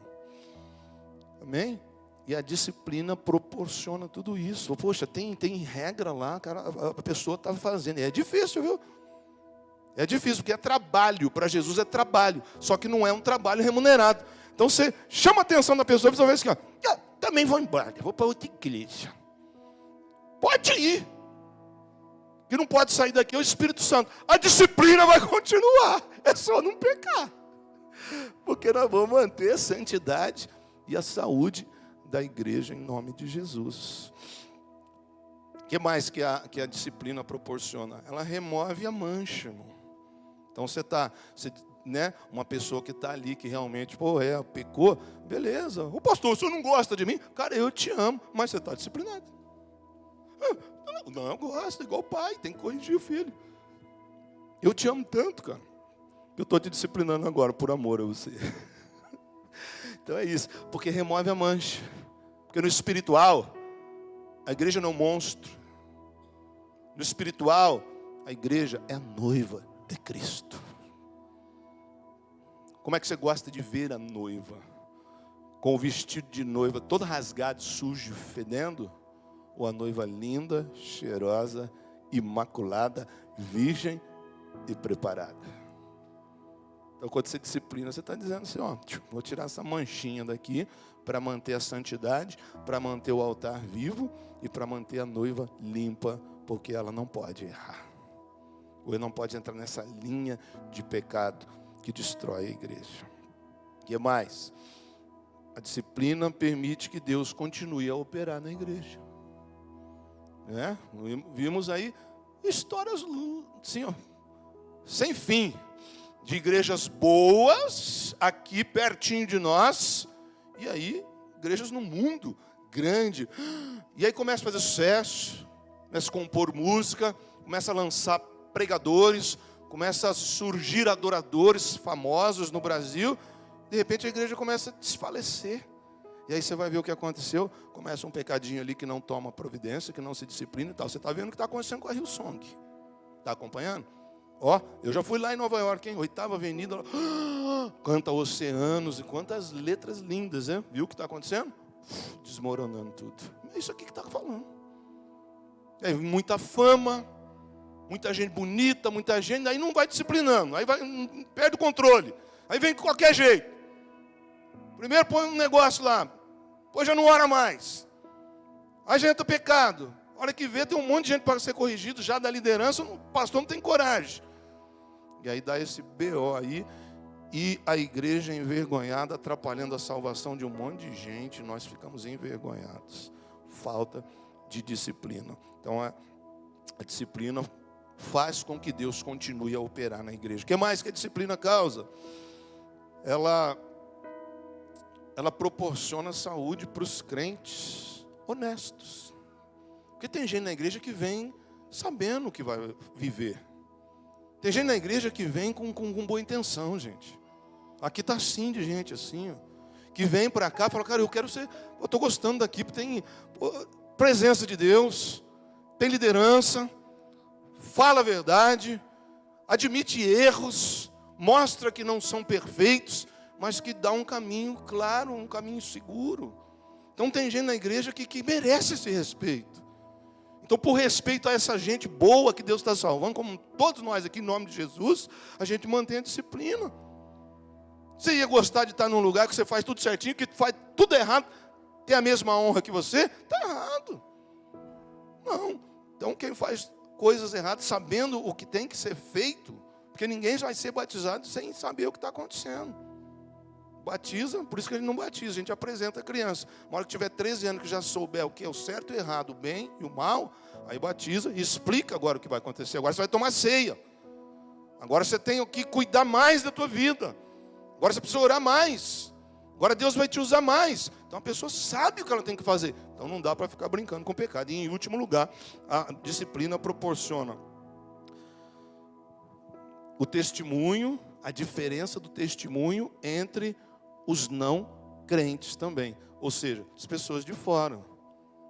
Amém? E a disciplina proporciona tudo isso. Poxa, tem regra lá, cara, a pessoa está fazendo. E é difícil, viu? É difícil, porque é trabalho. Para Jesus é trabalho. Só que não é um trabalho remunerado. Então você chama a atenção da pessoa e você vai assim, ó, também vou embora, vou para outra igreja. Pode ir. Que não pode sair daqui é o Espírito Santo. A disciplina vai continuar. É só não pecar. Porque nós vamos manter a santidade e a saúde da igreja em nome de Jesus. O que mais que a disciplina proporciona? Ela remove a mancha, irmão. Então uma pessoa que está ali, que realmente, pecou, beleza. O pastor, o senhor não gosta de mim? Cara, eu te amo, mas você está disciplinado. Não, eu gosto, igual o pai, tem que corrigir o filho. Eu te amo tanto, cara. Eu estou te disciplinando agora, por amor a você. Então é isso, porque remove a mancha. Porque no espiritual, a igreja não é um monstro. No espiritual, a igreja é a noiva de Cristo. Como é que você gosta de ver a noiva? Com o vestido de noiva todo rasgado, sujo, fedendo? Ou a noiva linda, cheirosa, imaculada, virgem e preparada? Então, quando você disciplina, você está dizendo assim, vou tirar essa manchinha daqui para manter a santidade, para manter o altar vivo e para manter a noiva limpa, porque ela não pode errar. Ou ela não pode entrar nessa linha de pecado que destrói a igreja. O que mais? A disciplina permite que Deus continue a operar na igreja. Vimos aí histórias assim, sem fim. De igrejas boas, aqui pertinho de nós, e aí, igrejas no mundo, grande. E aí começa a fazer sucesso, começa a compor música, começa a lançar pregadores, começa a surgir adoradores famosos no Brasil. De repente a igreja começa a desfalecer. E aí você vai ver o que aconteceu. Começa um pecadinho ali que não toma providência, que não se disciplina e tal. Você está vendo o que está acontecendo com a Hillsong. Está acompanhando? Eu já fui lá em Nova York, 8ª Avenida, canta oceanos e quantas letras lindas, hein? Viu o que está acontecendo? Desmoronando tudo. É isso aqui que está falando. É muita fama, muita gente bonita, muita gente, aí não vai disciplinando, aí perde o controle, aí vem de qualquer jeito. Primeiro põe um negócio lá, depois já não ora mais. Aí já entra pecado. A hora que vê, tem um monte de gente para ser corrigido, já da liderança, o pastor não tem coragem. E aí dá esse BO aí, e a igreja envergonhada, atrapalhando a salvação de um monte de gente, nós ficamos envergonhados. Falta de disciplina. Então a disciplina faz com que Deus continue a operar na igreja. O que mais que a disciplina causa? Ela proporciona saúde para os crentes honestos. Porque tem gente na igreja que vem sabendo o que vai viver. Tem gente na igreja que vem com boa intenção, gente. Aqui está assim de gente assim, que vem para cá e fala, cara, eu estou gostando daqui, porque tem presença de Deus, tem liderança, fala a verdade, admite erros, mostra que não são perfeitos, mas que dá um caminho claro, um caminho seguro. Então tem gente na igreja que merece esse respeito. Então, por respeito a essa gente boa que Deus está salvando, como todos nós aqui, em nome de Jesus, a gente mantém a disciplina. Você ia gostar de estar num lugar que você faz tudo certinho, que faz tudo errado, tem a mesma honra que você? Está errado. Então, quem faz coisas erradas, sabendo o que tem que ser feito, porque ninguém vai ser batizado sem saber o que está acontecendo. Batiza, por isso que ele não batiza, a gente apresenta a criança. Uma hora que tiver 13 anos, que já souber o que é o certo e o errado, o bem e o mal, aí batiza e explica agora o que vai acontecer. Agora você vai tomar ceia. Agora você tem que cuidar mais da tua vida. Agora você precisa orar mais. Agora Deus vai te usar mais. Então a pessoa sabe o que ela tem que fazer. Então não dá para ficar brincando com o pecado. E em último lugar, a disciplina proporciona o testemunho, a diferença do testemunho entre os não crentes também. Ou seja, as pessoas de fora.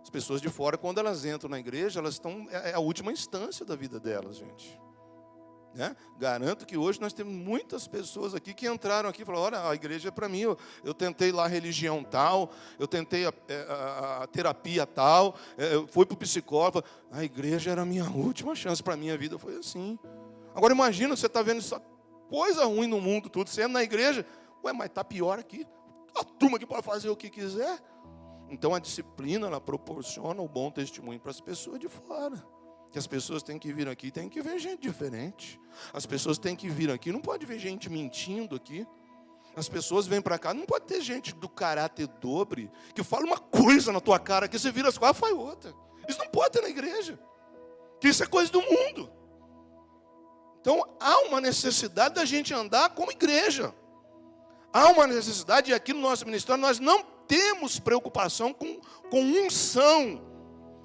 As pessoas de fora, quando elas entram na igreja, elas estão, é a última instância da vida delas, gente. Né? Garanto que hoje nós temos muitas pessoas aqui que entraram aqui e falaram, olha, a igreja é para mim, eu tentei lá a religião tal, eu tentei a terapia tal, eu fui para o psicólogo, a igreja era a minha última chance, para a minha vida foi assim. Agora imagina, você está vendo essa coisa ruim no mundo tudo, você entra na igreja, ué, mas está pior aqui, a turma que pode fazer o que quiser. Então a disciplina, ela proporciona o bom testemunho para as pessoas de fora. Que as pessoas têm que vir aqui, tem que ver gente diferente. As pessoas têm que vir aqui, não pode ver gente mentindo aqui. As pessoas vêm para cá, não pode ter gente do caráter dobre, que fala uma coisa na tua cara, que você vira as costas e faz outra. Isso não pode ter na igreja. Que isso é coisa do mundo. Então, há uma necessidade da gente andar como igreja. Há uma necessidade, e aqui no nosso ministério, nós não temos preocupação com unção,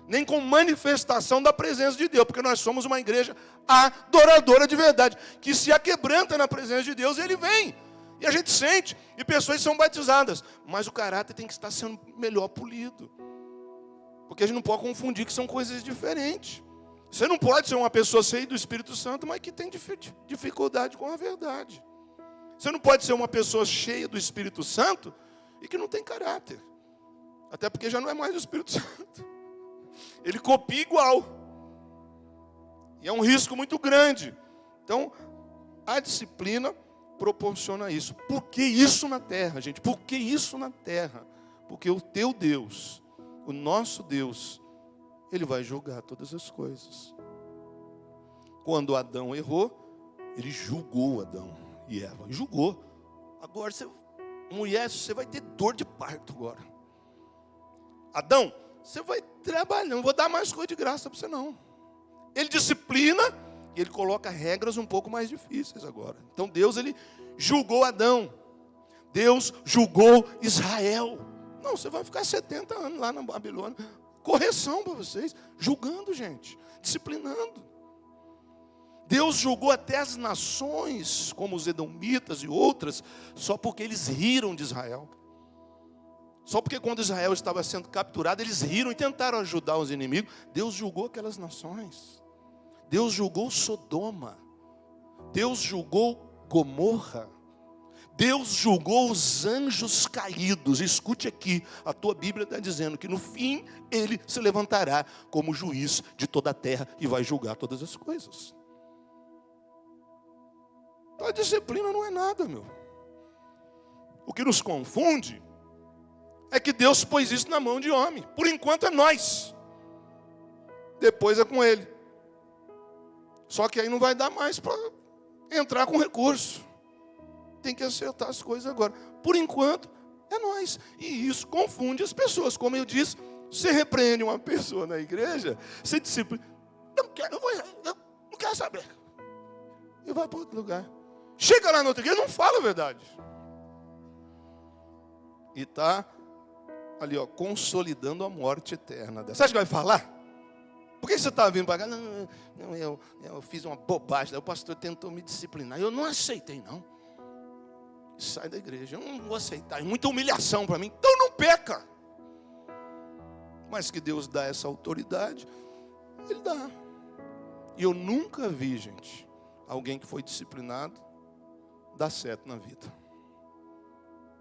nem com manifestação da presença de Deus, porque nós somos uma igreja adoradora de verdade, que se aquebranta na presença de Deus, Ele vem, e a gente sente, e pessoas são batizadas, mas o caráter tem que estar sendo melhor polido, porque a gente não pode confundir que são coisas diferentes. Você não pode ser uma pessoa cheia do Espírito Santo, mas que tem dificuldade com a verdade. Você não pode ser uma pessoa cheia do Espírito Santo e que não tem caráter, até porque já não é mais o Espírito Santo. Ele copia igual. E é um risco muito grande. Então, a disciplina proporciona isso. Por que isso na terra, gente? Por que isso na terra? Porque o teu Deus, o nosso Deus, Ele vai julgar todas as coisas. Quando Adão errou, Ele julgou Adão e Eva. Julgou. Agora, mulher, você vai ter dor de parto agora. Adão, você vai trabalhar, não vou dar mais coisa de graça para você não. Ele disciplina e ele coloca regras um pouco mais difíceis agora. Então Deus, ele julgou Adão. Deus julgou Israel. Não, você vai ficar 70 anos lá na Babilônia. Correção para vocês, julgando gente, disciplinando. Deus julgou até as nações, como os edomitas e outras, só porque eles riram de Israel. Só porque quando Israel estava sendo capturado, eles riram e tentaram ajudar os inimigos. Deus julgou aquelas nações. Deus julgou Sodoma. Deus julgou Gomorra. Deus julgou os anjos caídos. Escute aqui, a tua Bíblia está dizendo que no fim Ele se levantará como juiz de toda a terra e vai julgar todas as coisas. Então a disciplina não é nada, meu. O que nos confunde é que Deus pôs isso na mão de homem. Por enquanto é nós. Depois é com Ele. Só que aí não vai dar mais para entrar com recurso. Tem que acertar as coisas agora. Por enquanto é nós. E isso confunde as pessoas. Como eu disse, você repreende uma pessoa na igreja, você disciplina. Eu não quero saber. E vai para outro lugar. Chega lá na outra igreja, não fala a verdade. E está ali, ó, consolidando a morte eterna. Você acha que vai falar? Por que você está vindo para cá? Não, eu fiz uma bobagem. O pastor tentou me disciplinar. Eu não aceitei, não. Sai da igreja. Eu não vou aceitar. É muita humilhação para mim. Então não peca. Mas que Deus dá essa autoridade, Ele dá. E eu nunca vi, gente, alguém que foi disciplinado dar certo na vida.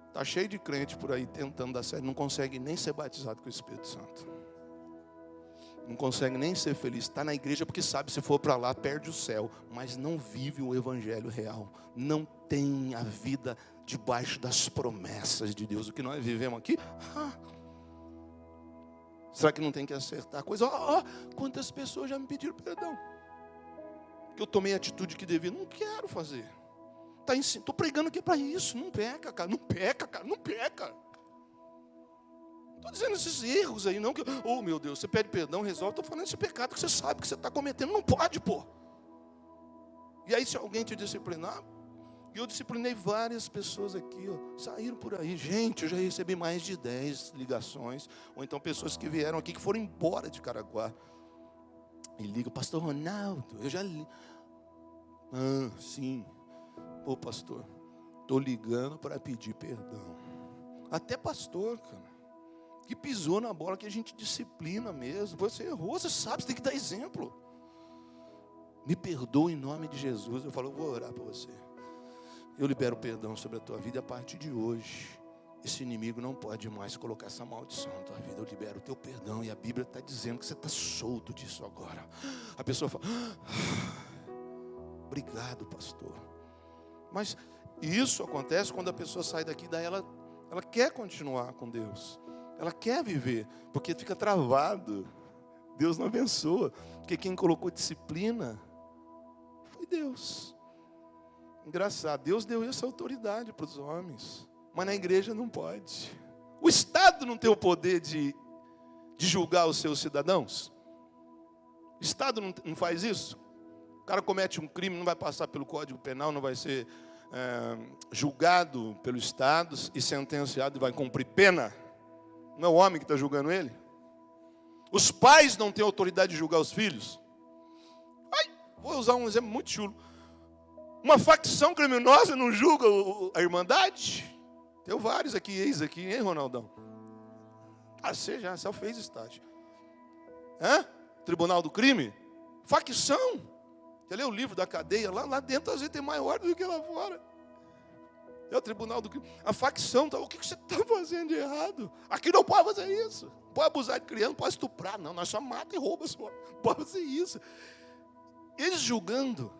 Está cheio de crente por aí tentando dar certo, não consegue nem ser batizado com o Espírito Santo. Não consegue nem ser feliz. Está na igreja porque sabe, se for para lá, perde o céu. Mas não vive o evangelho real. Não tem a vida debaixo das promessas de Deus. O que nós vivemos aqui, Será que não tem que acertar a coisa? Quantas pessoas já me pediram perdão? Que eu tomei a atitude que devia. Não quero fazer. Estou pregando aqui para isso. Não peca, cara. Não peca, cara. Não peca. Estou dizendo esses erros aí, não que... Oh, meu Deus, você pede perdão, resolve. Estou falando esse pecado que você sabe que você está cometendo. Não pode, pô. E aí, se alguém te disciplinar... E eu disciplinei várias pessoas aqui, saíram por aí. Gente, eu já recebi mais de 10 ligações. Ou então pessoas que vieram aqui, que foram embora de Caraguá. E ligam, pastor Ronaldo, eu já li. Sim. Pô, pastor, estou ligando para pedir perdão. Até pastor, cara, que pisou na bola, que a gente disciplina mesmo. Você errou, você sabe, você tem que dar exemplo. Me perdoa em nome de Jesus. Eu falo, eu vou orar por você. Eu libero perdão sobre a tua vida a partir de hoje. Esse inimigo não pode mais colocar essa maldição na tua vida. Eu libero o teu perdão. E a Bíblia está dizendo que você está solto disso agora. A pessoa fala, obrigado, pastor. Mas isso acontece quando a pessoa sai daqui, daí ela quer continuar com Deus. Ela quer viver, porque fica travado. Deus não abençoa. Porque quem colocou disciplina foi Deus. Engraçado, Deus deu essa autoridade para os homens, mas na igreja não pode. O Estado não tem o poder de julgar os seus cidadãos? O Estado não faz isso? O cara comete um crime, não vai passar pelo Código Penal, não vai ser julgado pelo Estado e sentenciado e vai cumprir pena? Não é o homem que está julgando ele? Os pais não têm autoridade de julgar os filhos? Vou usar um exemplo muito chulo. Uma facção criminosa não julga a irmandade? Tem vários aqui, ex aqui, hein, Ronaldão? Você já só fez estágio. Tribunal do crime? Facção. Você lê o livro da cadeia? Lá dentro às vezes tem mais ordem do que lá fora. É o tribunal do crime. A facção, o que você está fazendo de errado? Aqui não pode fazer isso. Não pode abusar de criança, não pode estuprar. Não, nós só mata e rouba. Só. Não pode fazer isso. Eles julgando.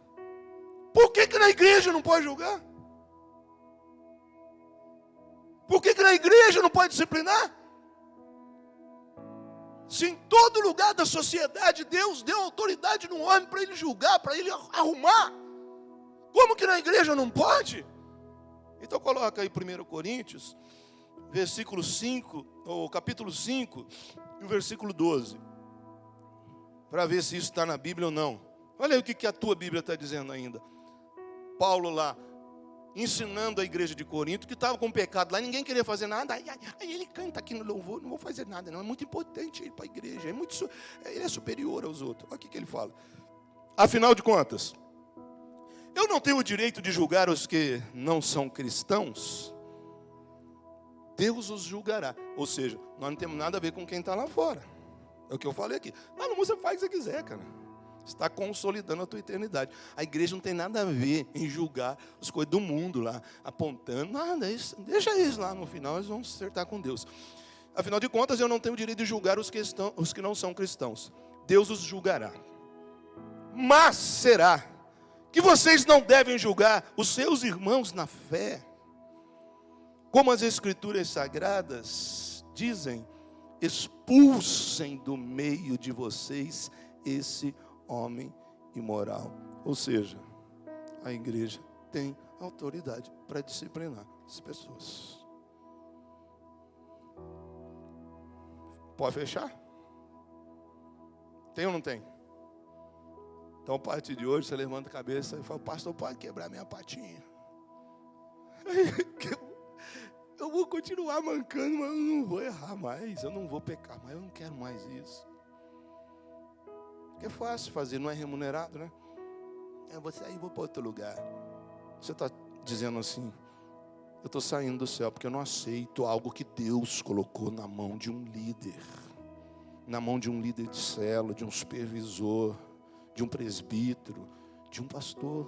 Por que na igreja não pode julgar? Por que na igreja não pode disciplinar? Se em todo lugar da sociedade Deus deu autoridade no homem para ele julgar, para ele arrumar, como que na igreja não pode? Então coloca aí 1 Coríntios, versículo 5, ou capítulo 5, e o versículo 12, para ver se isso está na Bíblia ou não. Olha aí o que a tua Bíblia está dizendo ainda. Paulo lá, ensinando a igreja de Corinto, que estava com pecado lá, ninguém queria fazer nada. Aí ele canta aqui no louvor, não vou fazer nada não, é muito importante ir para a igreja, ele é superior aos outros. Olha o que ele fala. Afinal de contas, eu não tenho o direito de julgar os que não são cristãos? Deus os julgará. Ou seja, nós não temos nada a ver com quem está lá fora. É o que eu falei aqui. Lá no mundo você faz o que você quiser, cara. Você está consolidando a tua eternidade. A igreja não tem nada a ver em julgar as coisas do mundo lá, apontando. Nada, deixa eles lá, no final eles vão se acertar com Deus. Afinal de contas, eu não tenho o direito de julgar os que não são cristãos. Deus os julgará. Mas será que vocês não devem julgar os seus irmãos na fé? Como as Escrituras Sagradas dizem, expulsem do meio de vocês esse homem imoral. Ou seja, a igreja tem autoridade para disciplinar as pessoas. Pode fechar? Tem ou não tem? Então, a partir de hoje, você levanta a cabeça e fala, pastor, pode quebrar minha patinha. Eu vou continuar mancando, mas eu não vou errar mais, eu não vou pecar mais, eu não quero mais isso. Porque é fácil fazer, não é remunerado, né? Eu vou sair e vou para outro lugar. Você está dizendo assim, eu estou saindo do céu porque eu não aceito algo que Deus colocou na mão de um líder. Na mão de um líder de célula, de um supervisor, de um presbítero, de um pastor.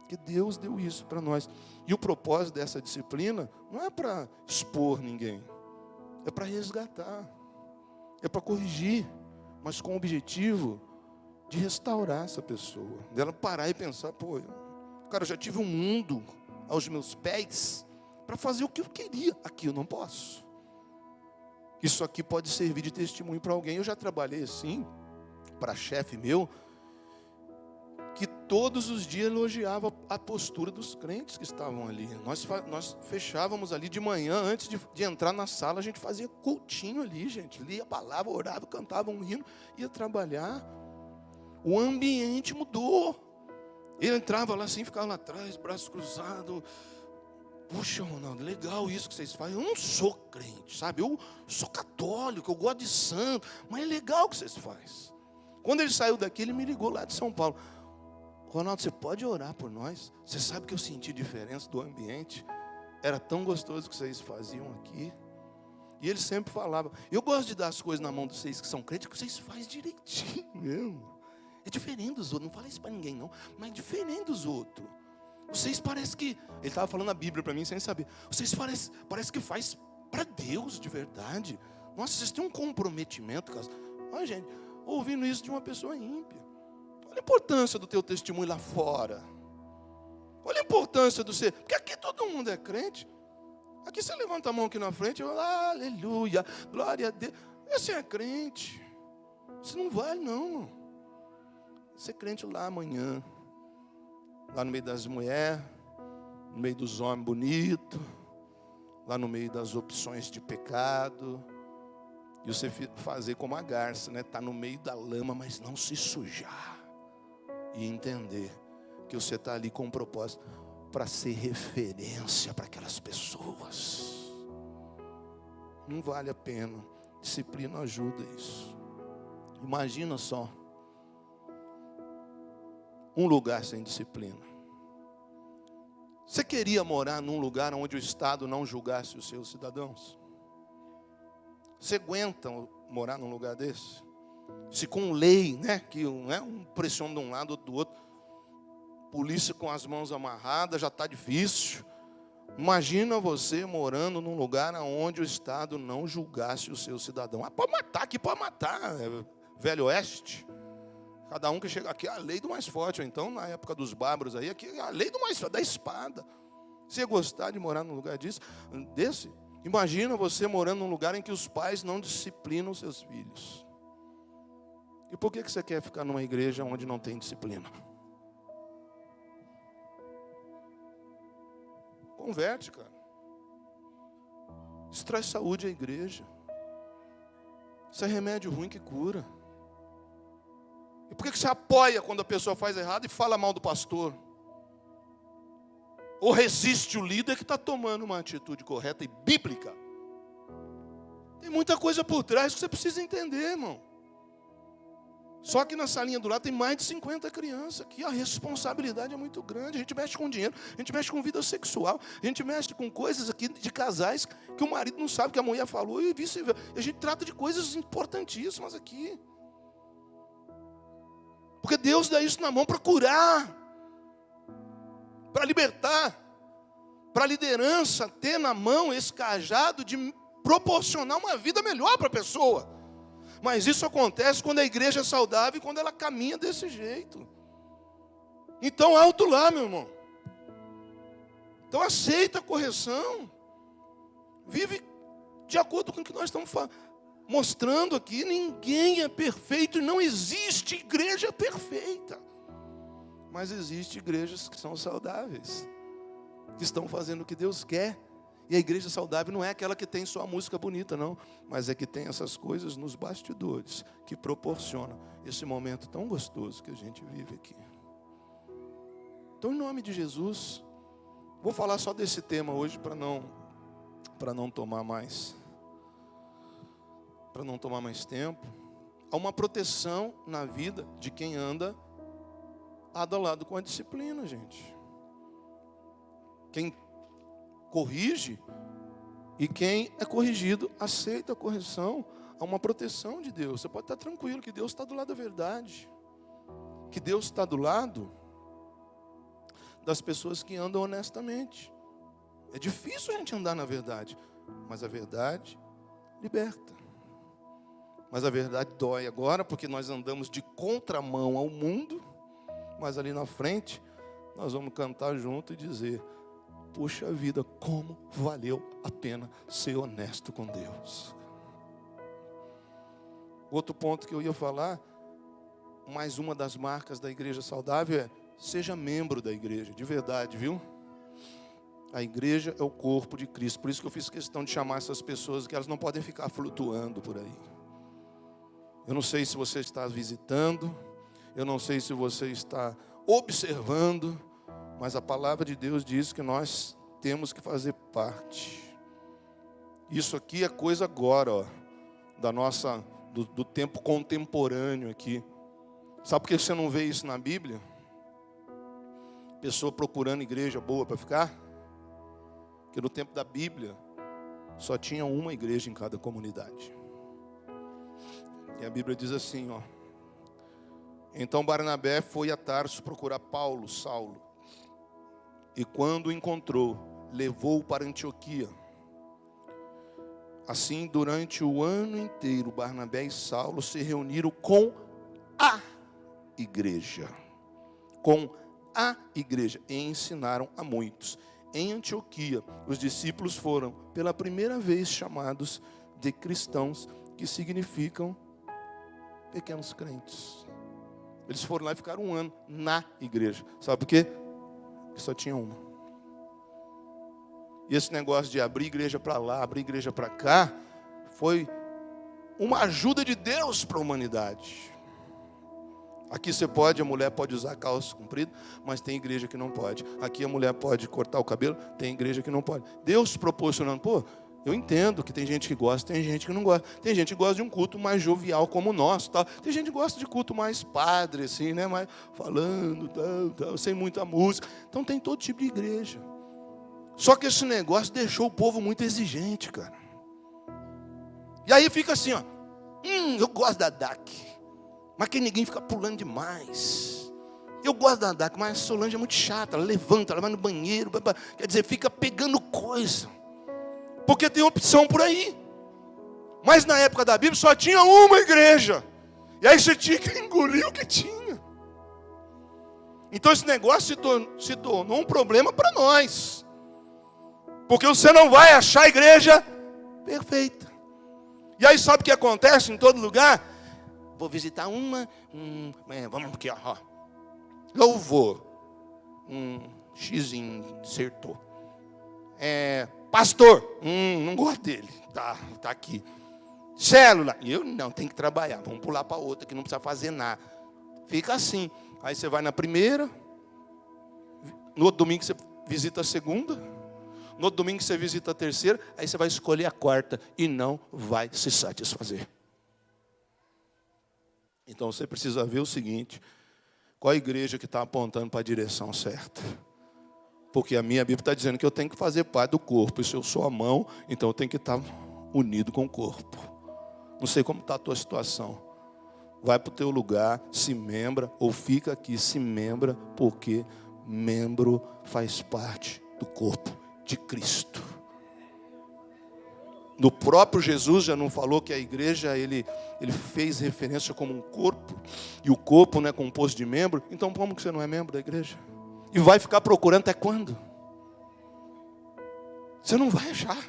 Que Deus deu isso para nós. E o propósito dessa disciplina não é para expor ninguém. É para resgatar. É para corrigir. Mas com o objetivo de restaurar essa pessoa. Dela parar e pensar, pô, cara, eu já tive um mundo aos meus pés para fazer o que eu queria. Aqui eu não posso. Isso aqui pode servir de testemunho para alguém. Eu já trabalhei assim, para chefe meu, que todos os dias elogiava a postura dos crentes que estavam ali. Nós fechávamos ali de manhã, antes de entrar na sala, a gente fazia cultinho ali, gente. Lia a palavra, orava, cantava um hino, ia trabalhar. O ambiente mudou. Ele entrava lá assim, ficava lá atrás, braços cruzados. Puxa, Ronaldo, legal isso que vocês fazem. Eu não sou crente, sabe? Eu sou católico, eu gosto de santo, mas é legal o que vocês fazem. Quando ele saiu daqui, ele me ligou lá de São Paulo. Ronaldo, você pode orar por nós? Você sabe que eu senti diferença do ambiente? Era tão gostoso o que vocês faziam aqui. E ele sempre falava, eu gosto de dar as coisas na mão de vocês que são crentes, que vocês fazem direitinho mesmo. É diferente dos outros, não fala isso para ninguém não, mas é diferente dos outros. Vocês parecem que, ele estava falando a Bíblia para mim sem saber, vocês parece que faz para Deus de verdade. Nossa, vocês têm um comprometimento. Olha, gente, ouvindo isso de uma pessoa ímpia. Olha a importância do teu testemunho lá fora. Olha a importância do ser, porque aqui todo mundo é crente. Aqui você levanta a mão aqui na frente, eu, aleluia, glória a Deus. Esse é crente. Isso não vale não. Ser crente lá amanhã, lá no meio das mulheres, no meio dos homens bonitos, lá no meio das opções de pecado, e você fazer como a garça, né? Tá no meio da lama, mas não se sujar, e entender que você está ali com um propósito para ser referência para aquelas pessoas. Não vale a pena. Disciplina ajuda isso. Imagina só um lugar sem disciplina. Você queria morar num lugar onde o Estado não julgasse os seus cidadãos? Você aguenta morar num lugar desse? Se com lei, né, que um pressiona de um lado, outro do outro, polícia com as mãos amarradas, já está difícil. Imagina você morando num lugar onde o Estado não julgasse o seu cidadão. Pode matar, aqui pode matar, Velho Oeste. Cada um que chega aqui é a lei do mais forte. Ou então, na época dos bárbaros aí, aqui é a lei do mais forte, da espada. Você ia gostar de morar num lugar desse? Imagina você morando num lugar em que os pais não disciplinam seus filhos. E por que você quer ficar numa igreja onde não tem disciplina? Converte, cara. Isso traz saúde à igreja. Isso é remédio ruim que cura. E por que você apoia quando a pessoa faz errado e fala mal do pastor? Ou resiste o líder que está tomando uma atitude correta e bíblica? Tem muita coisa por trás que você precisa entender, irmão. Só que na salinha do lado tem mais de 50 crianças. Aqui a responsabilidade é muito grande. A gente mexe com dinheiro, a gente mexe com vida sexual, a gente mexe com coisas aqui de casais que o marido não sabe que a mulher falou e vice-versa. A gente trata de coisas importantíssimas aqui. Porque Deus dá isso na mão para curar, para libertar, para a liderança ter na mão esse cajado de proporcionar uma vida melhor para a pessoa. Mas isso acontece quando a igreja é saudável e quando ela caminha desse jeito. Então, alto lá, meu irmão. Então, aceita a correção. Vive de acordo com o que nós estamos mostrando aqui. Ninguém é perfeito e não existe igreja perfeita. Mas existem igrejas que são saudáveis, que estão fazendo o que Deus quer. E a igreja saudável não é aquela que tem só a música bonita, não. Mas é que tem essas coisas nos bastidores, que proporcionam esse momento tão gostoso que a gente vive aqui. Então, em nome de Jesus, vou falar só desse tema hoje para não tomar mais tempo. Há uma proteção na vida de quem anda lado a lado com a disciplina, gente. Quem corrige e quem é corrigido aceita a correção. Há uma proteção de Deus. Você pode estar tranquilo que Deus está do lado da verdade, que Deus está do lado das pessoas que andam honestamente. É difícil a gente andar na verdade, mas a verdade liberta. Mas a verdade dói agora, porque nós andamos de contramão ao mundo, mas ali na frente nós vamos cantar junto e dizer: puxa vida, como valeu a pena ser honesto com Deus. Outro ponto que eu ia falar, mais uma das marcas da igreja saudável é: seja membro da igreja, de verdade, viu? A igreja é o corpo de Cristo. Por isso que eu fiz questão de chamar essas pessoas, que elas não podem ficar flutuando por aí. Eu não sei se você está visitando, eu não sei se você está observando, mas a palavra de Deus diz que nós temos que fazer parte. Isso aqui é coisa agora, ó, do tempo contemporâneo aqui. Sabe por que você não vê isso na Bíblia? Pessoa procurando igreja boa para ficar? Porque no tempo da Bíblia só tinha uma igreja em cada comunidade. E a Bíblia diz assim, ó: então Barnabé foi a Tarso procurar Saulo. E quando o encontrou, levou-o para Antioquia. Assim, durante o ano inteiro, Barnabé e Saulo se reuniram com a igreja. Com a igreja. E ensinaram a muitos. Em Antioquia, os discípulos foram pela primeira vez chamados de cristãos, que significam pequenos crentes. Eles foram lá e ficaram um ano na igreja. Sabe por quê? Porque só tinha uma. E esse negócio de abrir igreja para lá, abrir igreja para cá, foi uma ajuda de Deus para a humanidade. Aqui a mulher pode usar calça comprida, mas tem igreja que não pode. Aqui a mulher pode cortar o cabelo, tem igreja que não pode. Deus proporcionando, eu entendo que tem gente que gosta, tem gente que não gosta. Tem gente que gosta de um culto mais jovial como o nosso, tal. Tem gente que gosta de culto mais padre, assim, né? Mais falando, tal, sem muita música. Então tem todo tipo de igreja. Só que esse negócio deixou o povo muito exigente, cara. E aí fica assim, ó. Eu gosto da DAC. Mas que ninguém fica pulando demais. Eu gosto da DAC, mas a Solange é muito chata. Ela levanta, ela vai no banheiro. Quer dizer, fica pegando coisa. Porque tem opção por aí. Mas na época da Bíblia só tinha uma igreja. E aí você tinha que engolir o que tinha. Então esse negócio se tornou um problema para nós. Porque você não vai achar a igreja perfeita. E aí sabe o que acontece em todo lugar? Vou visitar vamos aqui, ó. Louvor. Xizinho acertou. Pastor. Não gosto dele. Tá aqui. Célula. Eu não, tem que trabalhar. Vamos pular para outra que não precisa fazer nada. Fica assim. Aí você vai na primeira. No outro domingo você visita a segunda. No outro domingo você visita a terceira. Aí você vai escolher a quarta e não vai se satisfazer. Então você precisa ver o seguinte: qual a igreja que está apontando para a direção certa? Porque a minha Bíblia está dizendo que eu tenho que fazer parte do corpo. E se eu sou a mão, então eu tenho que estar unido com o corpo. Não sei como está a tua situação. Vai para o teu lugar, se membra, ou fica aqui, se membra, porque membro faz parte do corpo de Cristo. No próprio Jesus já não falou que a igreja, ele fez referência como um corpo, e o corpo não é composto de membro. Então como que você não é membro da igreja? E vai ficar procurando até quando? Você não vai achar.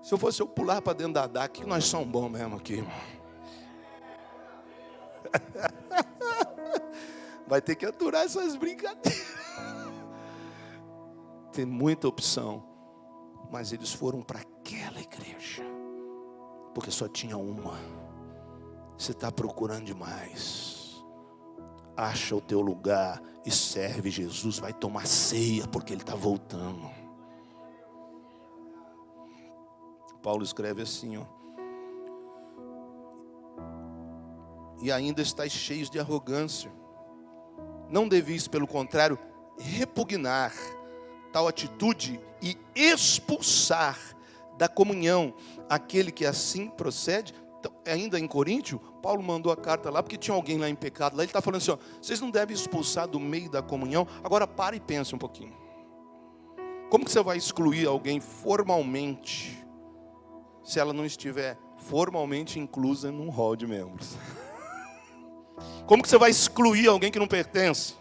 Se eu fosse eu pular para dentro da DAC, que nós somos bons mesmo aqui, irmão. Vai ter que aturar essas brincadeiras. Tem muita opção. Mas eles foram para aquela igreja, porque só tinha uma. Você está procurando demais. Acha o teu lugar e serve Jesus. Vai tomar ceia, porque Ele está voltando. Paulo escreve assim, ó: e ainda estáis cheios de arrogância. Não deveis, pelo contrário, repugnar tal atitude e expulsar da comunhão aquele que assim procede. Então, ainda em Coríntio, Paulo mandou a carta lá, porque tinha alguém lá em pecado. Lá ele está falando assim, ó: vocês não devem expulsar do meio da comunhão. Agora para e pense um pouquinho. Como que você vai excluir alguém formalmente, se ela não estiver formalmente inclusa num hall de membros? Como que você vai excluir alguém que não pertence?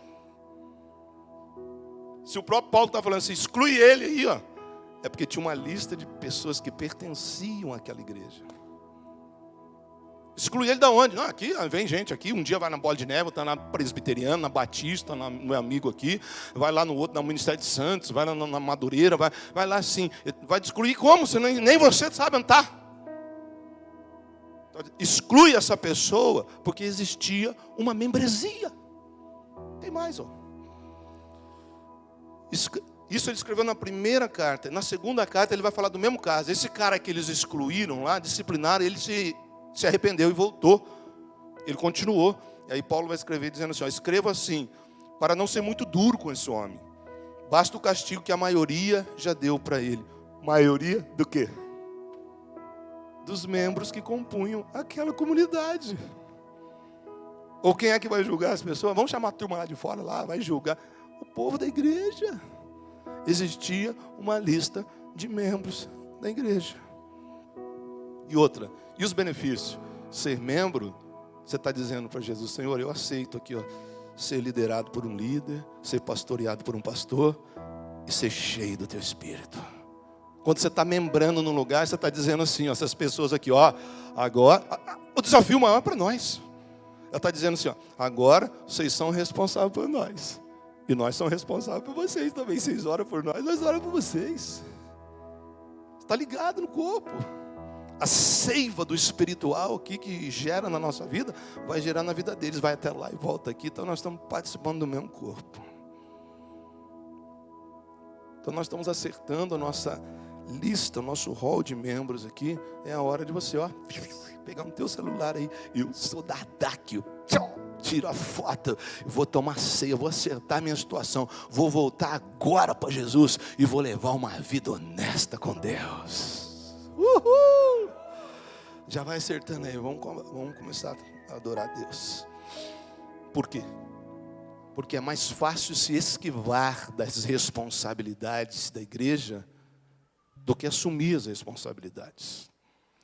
Se o próprio Paulo está falando assim, exclui ele aí, ó, é porque tinha uma lista de pessoas que pertenciam àquela igreja. Exclui ele da onde? Não, aqui vem gente aqui, um dia vai na Bola de Neve, está na Presbiteriana, na Batista, no meu amigo aqui, vai lá no outro, na Ministério de Santos, vai na Madureira, vai lá assim. Vai excluir como? Você nem você sabe andar. Exclui essa pessoa, porque existia uma membresia. Tem mais, ó. Isso ele escreveu na primeira carta. Na segunda carta ele vai falar do mesmo caso. Esse cara que eles excluíram lá, disciplinaram, ele se arrependeu e voltou. Ele continuou. E aí Paulo vai escrever dizendo assim, ó, escreva assim, para não ser muito duro com esse homem. Basta o castigo que a maioria já deu para ele. Maioria do quê? Dos membros que compunham aquela comunidade. Ou quem é que vai julgar as pessoas? Vamos chamar a turma lá de fora, lá, vai julgar. O povo da igreja. Existia uma lista de membros da igreja. E outra, e os benefícios? Ser membro, você está dizendo para Jesus, Senhor, eu aceito aqui, ó, ser liderado por um líder, ser pastoreado por um pastor e ser cheio do teu Espírito. Quando você está membrando num lugar, você está dizendo assim, ó, essas pessoas aqui, ó, agora, o desafio maior é para nós. Ela está dizendo assim, ó, agora vocês são responsáveis por nós. E nós somos responsáveis por vocês também. Vocês oram por nós oramos por vocês. Está ligado no corpo. A seiva do espiritual aqui que gera na nossa vida, vai gerar na vida deles, vai até lá e volta aqui. Então nós estamos participando do mesmo corpo. Então nós estamos acertando a nossa lista, o nosso hall de membros aqui. É a hora de você, ó, pegar no teu celular aí. Eu sou da DAC. Tiro a foto, vou tomar ceia, vou acertar minha situação, vou voltar agora para Jesus e vou levar uma vida honesta com Deus. Uhul! Já vai acertando aí, vamos começar a adorar a Deus. Por quê? Porque é mais fácil se esquivar das responsabilidades da igreja do que assumir as responsabilidades.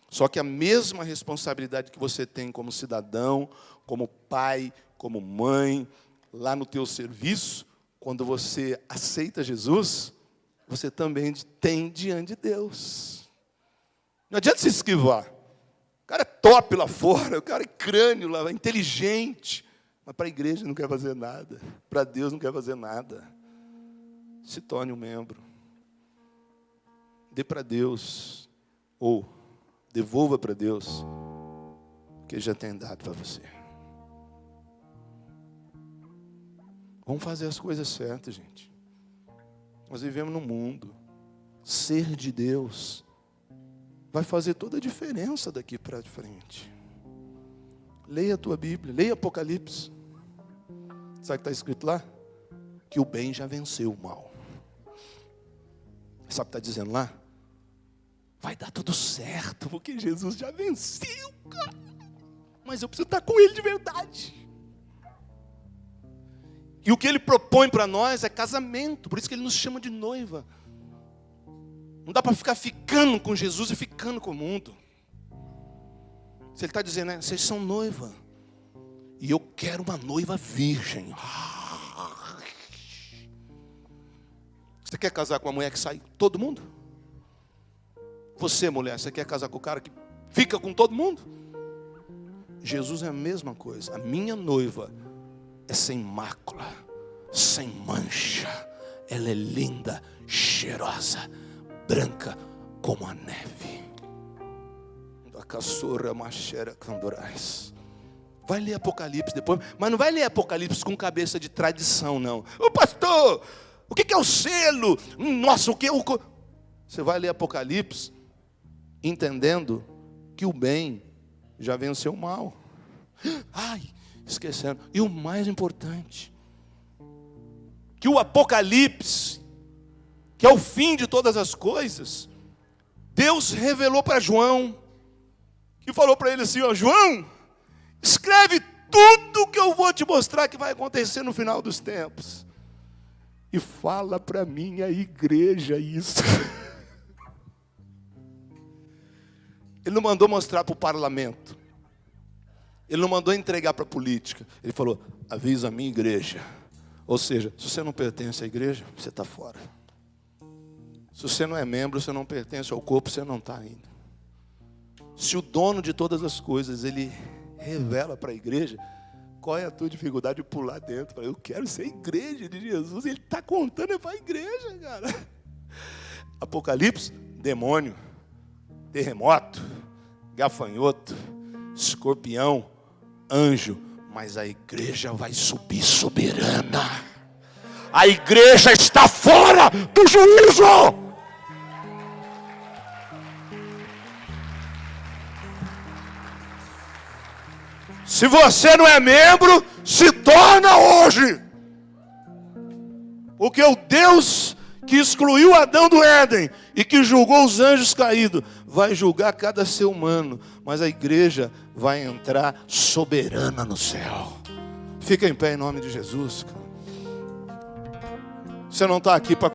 Só que a mesma responsabilidade que você tem como cidadão, como pai, como mãe, lá no teu serviço, quando você aceita Jesus, você também tem diante de Deus. Não adianta se esquivar. O cara é top lá fora, o cara é crânio lá, é inteligente, mas para a igreja não quer fazer nada, para Deus não quer fazer nada. Se torne um membro. Dê para Deus, ou devolva para Deus o que Ele já tem dado para você. Vamos fazer as coisas certas, gente. Nós vivemos num mundo. Ser de Deus vai fazer toda a diferença daqui para frente. Leia a tua Bíblia, leia Apocalipse. Sabe o que está escrito lá? Que o bem já venceu o mal. Sabe o que está dizendo lá? Vai dar tudo certo, porque Jesus já venceu, cara. Mas eu preciso estar com Ele de verdade. E o que Ele propõe para nós é casamento. Por isso que Ele nos chama de noiva. Não dá para ficar ficando com Jesus e ficando com o mundo. Se Ele está dizendo, né, vocês são noiva. E eu quero uma noiva virgem. Você quer casar com uma mulher que sai todo mundo? Você, mulher, você quer casar com o cara que fica com todo mundo? Jesus é a mesma coisa. A minha noiva é sem mácula, sem mancha. Ela é linda, cheirosa, branca como a neve. Da caçora machera candorais. Vai ler Apocalipse depois, mas não vai ler Apocalipse com cabeça de tradição, não. Ô pastor, o que é o selo? Nossa, o que é o... Você vai ler Apocalipse entendendo que o bem já venceu o mal. Ai, esquecendo. E o mais importante, que o Apocalipse, que é o fim de todas as coisas, Deus revelou para João, e falou para ele assim, ó, João, escreve tudo que eu vou te mostrar que vai acontecer no final dos tempos. E fala para minha igreja isso. Ele não mandou mostrar para o parlamento. Ele não mandou entregar para a política. Ele falou, avisa a minha igreja. Ou seja, se você não pertence à igreja, você está fora. Se você não é membro, você não pertence ao corpo, você não está ainda. Se o dono de todas as coisas, ele revela para a igreja, qual é a tua dificuldade de pular dentro? Eu quero ser a igreja de Jesus. Ele está contando para a igreja, cara. Apocalipse, demônio, terremoto, gafanhoto, escorpião, anjo. Mas a igreja vai subir soberana. A igreja está fora do juízo. Se você não é membro, se torna hoje. Porque o Deus que excluiu Adão do Éden e que julgou os anjos caídos, vai julgar cada ser humano. Mas a igreja vai entrar soberana no céu. Fica em pé em nome de Jesus. Você não está aqui para